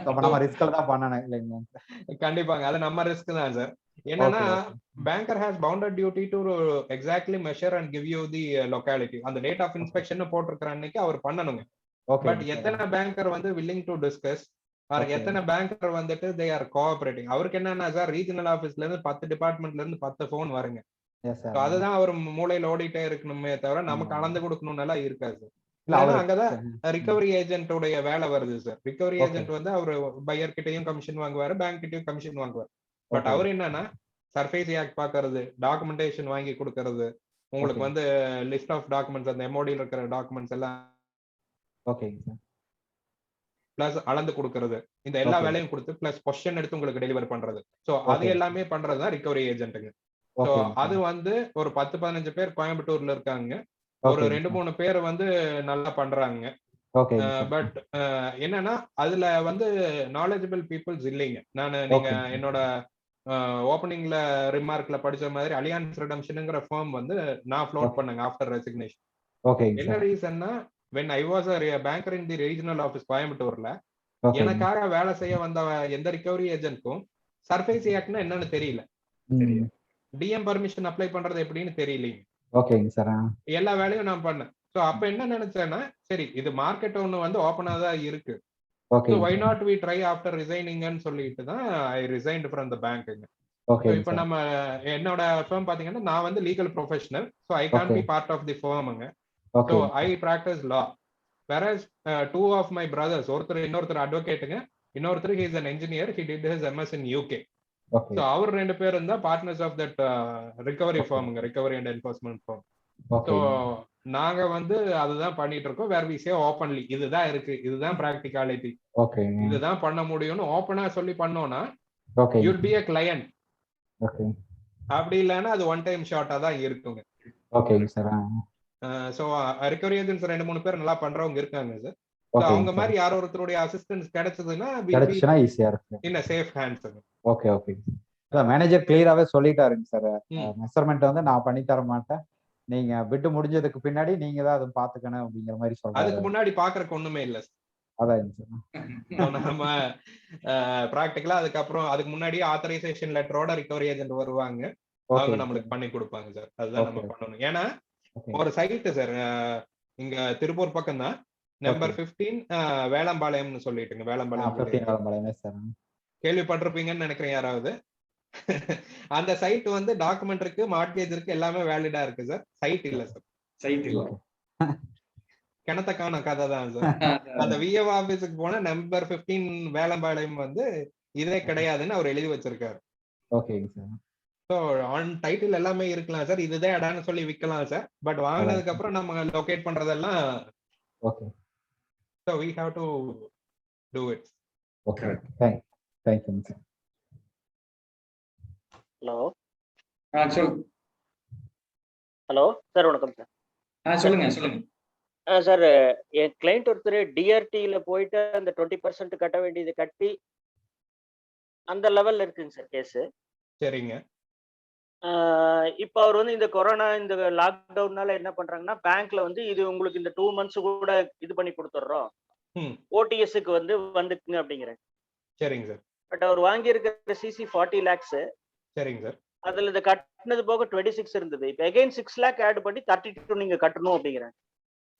அப்ப நம்ம ரிஸ்க்ல தான் பண்ணணும் இல்லைங்க?
கண்டிப்பாங்க, அது நம்ம ரிஸ்க் தான் சார். என்னன்னா banker has bounded duty to exactly measure and give you the locality. அந்த டேட் ஆஃப் இன்ஸ்பெக்ஷன் போட்டிருக்கிற அன்னைக்கு அவர் பண்ணணுங்க. பட் எத்தனை பேங்கர் வந்து willing to discuss or எத்தனை பேங்கர் வந்துட்டு they are cooperating? அவருக்கு என்னன்னா சார் ரீஜனல் ஆபீஸ்ல இருந்து 10 டிபார்ட்மெண்ட்ல இருந்து 10 போன் வருங்க. அதுதான் அவர் மூளையில ஓடிட்டே இருக்கணுமே தவிர நமக்கு அளந்து கொடுக்கணும்னால இருக்காது. அங்கதான் ரிகவரி ஏஜென்ட்டோட வேலை வருது சார். ரிகவரி ஏஜென்ட் வந்து அவர் பையர் கிட்டையும் கமிஷன் வாங்குவாரு, பேங்க் கிட்டையும் கமிஷன் வாங்குவார். பட் அவர் என்னன்னா சர்ஃபேஸ் ஆக்ட் பாக்குறது, டாக்குமெண்டேஷன் வாங்கி கொடுக்கறது, உங்களுக்கு வந்து லிஸ்ட் ஆஃப் டாக்குமெண்ட்ஸ் அந்த எம்ஓடியில் இருக்கிற டாக்குமெண்ட்ஸ் எல்லாம் பிளஸ் அளந்து கொடுக்கறது, இந்த எல்லா வேலையும் கொடுத்து பிளஸ் கொஸ்டின் எடுத்து உங்களுக்கு டெலிவர் பண்றது. சோ அது எல்லாமே பண்றதுதான் ரிகவரி ஏஜென்ட்டுங்க. சோ அது வந்து ஒரு 10-15 பேர் கோயம்புத்தூர்ல இருக்காங்க, ஒரு 2-3 பேர் வந்து நல்லா பண்றாங்க. பட் என்னன்னா அதுல வந்து நாலேஜபிள் பீப்புள்ஸ் இல்லைங்க. நீங்க என்னோட ஓப்பனிங்ல ரிமார்க்ல படிச்ச மாதிரி அலியான்ஸ் ரிடம்ஷன்ங்கிற ஃபார்ம் வந்து நான் ஃப்ளோட் பண்ணேங்க ஆஃப்டர் ரெசிக்னேஷன். என்ன ரீசன்னா when I was a banker in the regional office கோயம்புத்தூர்ல எனக்காக வேலை செய்ய வந்த எந்த ரிகவரி ஏஜென்ட்க்கும் சர்ஃபேஸ் ஆக்ட்னா என்னன்னு தெரியல, டிஎம் பர்மிஷன் அப்ளை பண்றது எப்படின்னு தெரியலீங்க. எல்லா வேலையும் நான் பண்ணேன். சோ அப்ப என்ன நினைச்சேன்னா சரி இது மார்க்கெட் ஒண்ணு வந்து ஓபனா தான் இருக்கு, so why not we try after resigning ன்னு சொல்லிட்டு தான் I resigned from the bank. So இப்போ நம்ம என்னோட firm பாத்தீங்கன்னா நான் வந்து legal professional, so I can't be part of the firm.
Okay.
So I practice law. Whereas two of my brothers, இன்னொருத்தர் அட்வொகேட்டுங்க, இன்னொருத்தர் he is an engineer, he did his MS in UK.
Okay.
So அவர் 2 பேரும் தான் partners of that recovery ஃபார்முங்க, recovery and enforcement form. So
Okay.
நாங்க வந்து அதுதான் பண்ணிட்டு இருக்கோம். வேர் வி சே ஓப்பன்லி இதுதான் இருக்கு, இதுதான் ப்ராக்டிகாலிட்டி,
Okay.
இதுதான் பண்ண முடியும்னு ஓப்பனா சொல்லி பண்ணோம்னா
Okay.
You'll be a client.
Okay.
அப்படி இல்லைன்னா அது ஒன் டைம் ஷார்ட்டா தான் இருக்குங்க.
Okay sir.
So recovery agents 2-3 பேர் நல்லா பண்றவங்க இருக்காங்க சார்.
Okay.
அவங்க மாதிரி யாரோ ஒருத்தருடைய அசிஸ்டன்ஸ் கிடைச்சதுன்னா
கிடைச்சுனா ஈஸியா இருக்கு.
In a safe hands.
Okay okay. Manager கிளியராவே சொல்லிட்டாருங்க சார்.
ம்.
மெஷர்மெண்ட் வந்து நான் பண்ணி தர மாட்டேன், நீங்க பிட் முடிஞ்சதுக்கு பின்னாடி நீங்க தான் அதை பாத்துக்கணும் அப்படிங்கிற மாதிரி சொல்றாரு.
அதுக்கு முன்னாடி பாக்குறதுக்கு ஒண்ணுமே இல்ல.
அதான் சார்
நம்ம பிராக்டிகலா அதுக்கப்புறம் அதுக்கு முன்னாடி ஆத்தரைசேஷன் லெட்டரோட ரிகவரி ஏஜென்ட் வருவாங்க, அவங்க நம்மளுக்கு பண்ணி கொடுப்பாங்க சார். அதுதான் நம்ம பண்ணணும். ஏன்னா ஒரு சைட் சார் இங்க திருப்பூர் பக்கம் தான், நம்பர் 15 வேளம்பாளையம்னு சொல்லிட்டுங்க. வேளம்பாளையம் கேள்விப்பட்டிருப்பீங்கன்னு நினைக்கிறேன் யாராவது. அந்த சைட் வந்து டாக்குமெண்ட் இருக்கு, மார்ட்கேஜ் இருக்கு, எல்லாமே வேலிடா இருக்கு சார். சைட் இல்ல சார்.
சைட் இல்ல.
கிணத்தக்கான கதை தான் சார். அந்த விஏஓ ஆபீஸுக்கு போன நம்பர் 15 வேளம்பாளையம் வந்து இதே கிடையாதுன்னு அவர் எழுதி வச்சிருக்காரு.
ஓகேங்க சார்.
ஸோ ஆன் டைட்டில் எல்லாமே இருக்கலாம் சார், இதுதான் இடம்னு சொல்லி விற்கலாம் சார். பட் வாங்கினதுக்கு அப்புறம் நம்ம லொகேட் பண்றதெல்லாம்
okay.
So we have to do it.
Okay, thank you sir.
Hello
சொல்லுங்க.
ஹலோ சார், வணக்கம் சார்.
சொல்லுங்க.
சார், என் கிளைண்ட் ஒருத்தர் டிஆர்டியில போயிட்டு அந்த 20% கட்ட வேண்டியது கட்டி அந்த லெவல்ல இருக்குங்க சார் கேஸ்.
சரிங்க.
இப்போ அவர் வந்து இந்த கொரோனா இந்த லாக்டவுன்னால என்ன பண்றாங்கன்னா, பேங்க்ல வந்து இது உங்களுக்கு இந்த 2 months கூட இது பண்ணி கொடுத்துட்றோம், ஓடிஎஸ்க்கு வந்து வந்துக்குங்க அப்படிங்கிறேன்.
சரிங்க சார்.
பட் அவர் வாங்கி இருக்கிற சிசி 40 lakhs.
சரிங்க சார்.
அதுல இந்த கட்டினது போக 26 இருந்தது. இப்போ அகைன் 6 lakh ஆட் பண்ணி 32 நீங்க கட்டணும் அப்படிங்கிறேன்.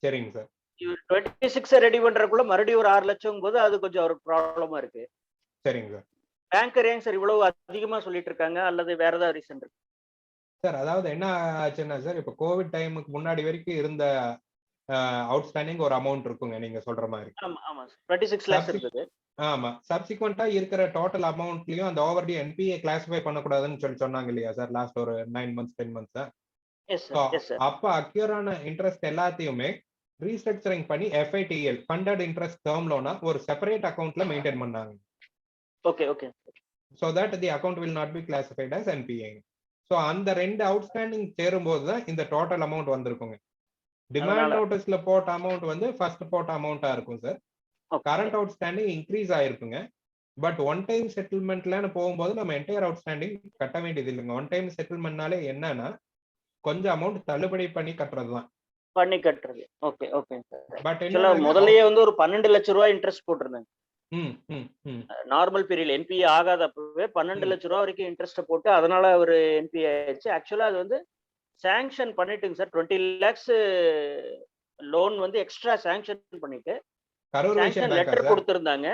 சரிங்க சார்.
இவர் 26 ரெடி பண்றதுக்குள்ள மறுபடியும் ஒரு 6 லட்சம் போது அது கொஞ்சம் ஒரு ப்ராப்ளமா இருக்கு.
சரிங்க சார்.
பேங்கர் ஏன் சார் இவ்வளவு அதிகமா சொல்லிட்டு இருக்காங்க, அல்லது வேற ஏதாவது ரீசன் இருக்கு
சார்? அதாவது என்ன ஆச்சுன்னா சார், இப்போ கோவிட் டைமுக்கு முன்னாடி வரைக்கும் இருந்த அவுட்ஸ்டாண்டிங் ஒரு அமௌண்ட் இருக்குங்க நீங்க சொல்ற மாதிரி.
ஆமா ஆமா சார், 26 lakhs இருக்குது.
ஆமா, சப்சிக்வெண்டா இருக்கிற டோட்டல் அமௌண்ட்லயும் அந்த ஓவர் டி என்பிஏ கிளாசிஃபை பண்ணக்கூடாதுன்னு சொல்லி சொன்னாங்க இல்லையா சார் லாஸ்ட் ஒரு 9 months 10 months.
Yes sir.
அப்ப அக்யூரான இன்ட்ரெஸ்ட் எல்லாத்தையுமே ரீஸ்ட்ரக்சரிங் பண்ணி FITL ஃபண்டட் இன்ட்ரெஸ்ட் டேர்ம் லோனா ஒரு செப்பரேட் அக்கவுண்ட்ல மெயின்டைன் பண்ணாங்க.
Okay okay.
so that the account will not be classified as NPA. so அந்த ரெண்டு அவுட்ஸ்டாண்டிங் சேரும்போது தான் இந்த டோட்டல் அமௌண்ட் வந்திருக்குங்க. டிமாண்ட் நோட்டீஸ்ல போட்ட அமௌண்ட் வந்து ஃபர்ஸ்ட் போட்ட அமௌண்டா இருக்கும் சார். கரண்ட் அவுட்ஸ்டாண்டிங் இன்க்ரீஸ் ஆயிருக்குங்க. பட் ஒன் டைம் செட்டில்மெண்ட்லன்னு போகும்போது நம்ம என்டையர் அவுட்ஸ்டாண்டிங் கட்ட வேண்டியது இல்லைங்க. ஒன் டைம் செட்டில்மெண்ட்னாலே என்னன்னா கொஞ்சம் அமௌண்ட் தள்ளுபடி பண்ணி கட்டுறது தான்.
பண்ணி கட்டுறது. Okay okay.
பட்
முதல்லயே வந்து ஒரு 12 லட்சம் ரூபாய் இன்ட்ரெஸ்ட் போட்டிருந்தாங்க. நார்மல் பீரியட் என்பிஏ ஆகாதப்பவே 12 லட்சம் ரூபாய் வரைக்கும் இன்ட்ரெஸ்ட் போட்டு அதனால ஒரு என்பிஏ ஆயிடுச்சு. ஆக்சுவலா அது வந்து சாங்ஷன் பண்ணிட்டுங்க சார். 20 lakhs லோன் வந்து எக்ஸ்ட்ரா சாங்ஷன் பண்ணிட்டு லெட்டர் கொடுத்திருந்தாங்க.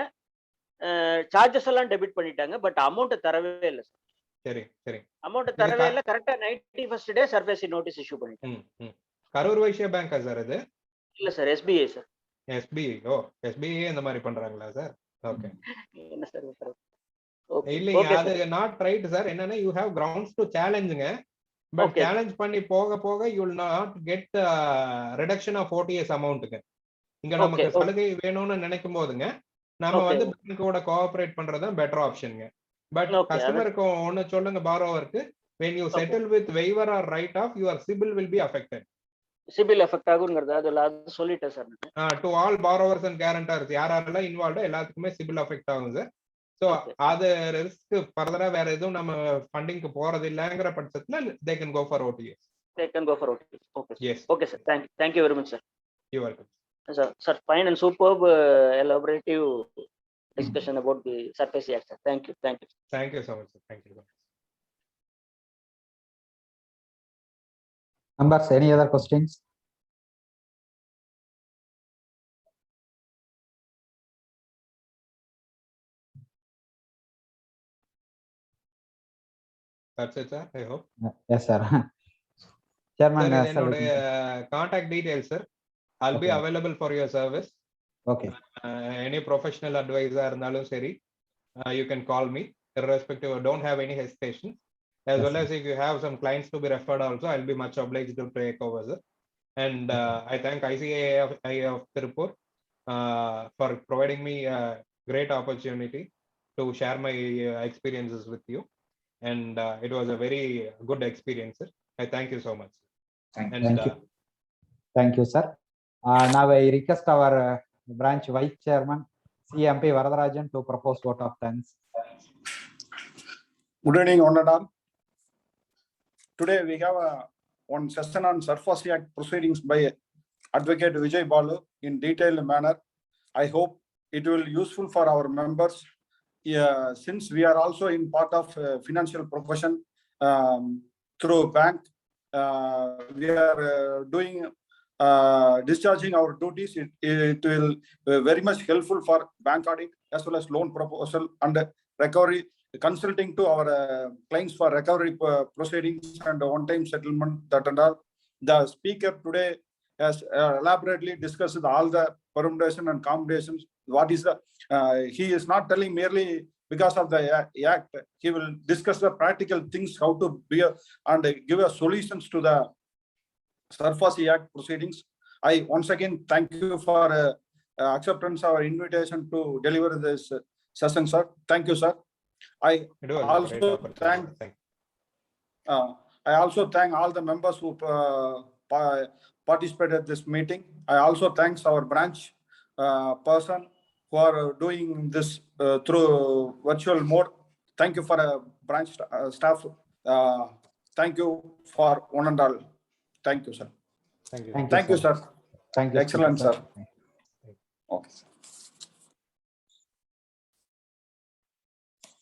சார்ஜஸ் எல்லாம் டெபிட் பண்ணிட்டாங்க. பட் அமௌண்ட் தரவே இல்லை சார்.
சரி சரி.
அமௌண்ட் தரவே இல்லை. கரெக்டா 91st டே சர்ஃபேசி நோட்டீஸ் இஷ்யூ பண்ணிட்டாங்க.
கரூர் வைஸ்யா பேங்கா சார் அது?
இல்ல சார், எஸ்பிஐ சார்.
எஸ்பிஐ. ஓ, எஸ்பிஐ இந்த மாதிரி பண்றாங்களா சார்? ஓகே.
என்ன சார்
இல்லைங்க, அது நாட் ரைட் சார். என்னன்னா யூ ஹேவ் கிரவுண்ட்ஸ் டு சேலஞ்சுங்க. பட் சேலஞ்ச் பண்ணி போக போக you will not get reduction of OTS அமௌண்ட்டுங்க. இங்க நமக்கு சலுகை வேணும்னு நினைக்கும் போதுங்க நம்ம வந்து பேங்கோட கோஆபரேட் பண்றது தான் பெட்டர் ஆப்ஷனுங்க. பட் கஸ்டமருக்கு ஒன்னு சொல்லுங்க, பாரோவருக்கு, when you settle with waiver or write off your CIBIL will be affected.
CIBIL effect ஆகுங்கிறது அதுல அது சொல்லிட்டேன் sir.
To all borrowers and guarantors யாரெல்லாம் இன்வால்வ் எல்லாத்துக்குமே சிபில் அஃபெக்ட் ஆகும் சார். சோ அது ரிஸ்க் ஃபர்தரா வேற எதுவும் நம்ம ஃபண்டிங்க்கு போறது இல்லங்கிற பட்சத்துல they can go for OTS.
They can go for OTS. Okay.
Yes.
Okay sir. Thank you very much sir.
You are welcome.
Sir, fine and superb elaborative discussion about the SARFAESI Act sir. Thank you.
Thank you so much sir. Thank you.
Members, any other questions?
That's it sir, I hope.
Yes sir. Chairman,
Sir,
sir,
என்னோட contact details, sir. I'll be
Okay.
available for your service.
okay,
Any professional advisor இருந்தாலும் சரி, you can call me irrespective. Don't have any hesitation. As
Yes,
well
sir.
as if you have some clients to be referred also, I'll be much obliged to take over, sir. And I thank ICAI of Tirupur for providing me a great opportunity to share my experiences with you. And it was a very good experience, sir. I thank you so much.
Thank you.
And,
Thank you. Thank you, sir. Now I request our branch vice chairman, CMP Varadarajan, to propose vote of thanks.
Good evening, one and all. Today we have one session on SARFAESI Act proceedings by Advocate Vijay Balu in detailed manner. I hope it will be useful for our members. Since we are also in part of financial profession through bank, we are doing discharging our duties. It will be very much helpful for bank audit as well as loan proposal and recovery, consulting to our clients for recovery proceedings and one-time settlement, that and all. The speaker today has elaborately discussed all the permutation and combinations. What is the, he is not telling merely because of the act, he will discuss the practical things, how to be and give us solutions to the SARFAESI Act proceedings. I once again thank you for acceptance of our invitation to deliver this session, sir. Thank you, sir. I
it was a great
also
opportunity.
I also thank all the members who participated in this meeting. I also thank our branch person who are doing this through virtual mode. Thank you for branch staff. Thank you for one and all. Thank you, sir.
Thank you.
Thank you,
Thank you, sir.
Thank you.
Excellent,
Speaker,
sir. Okay.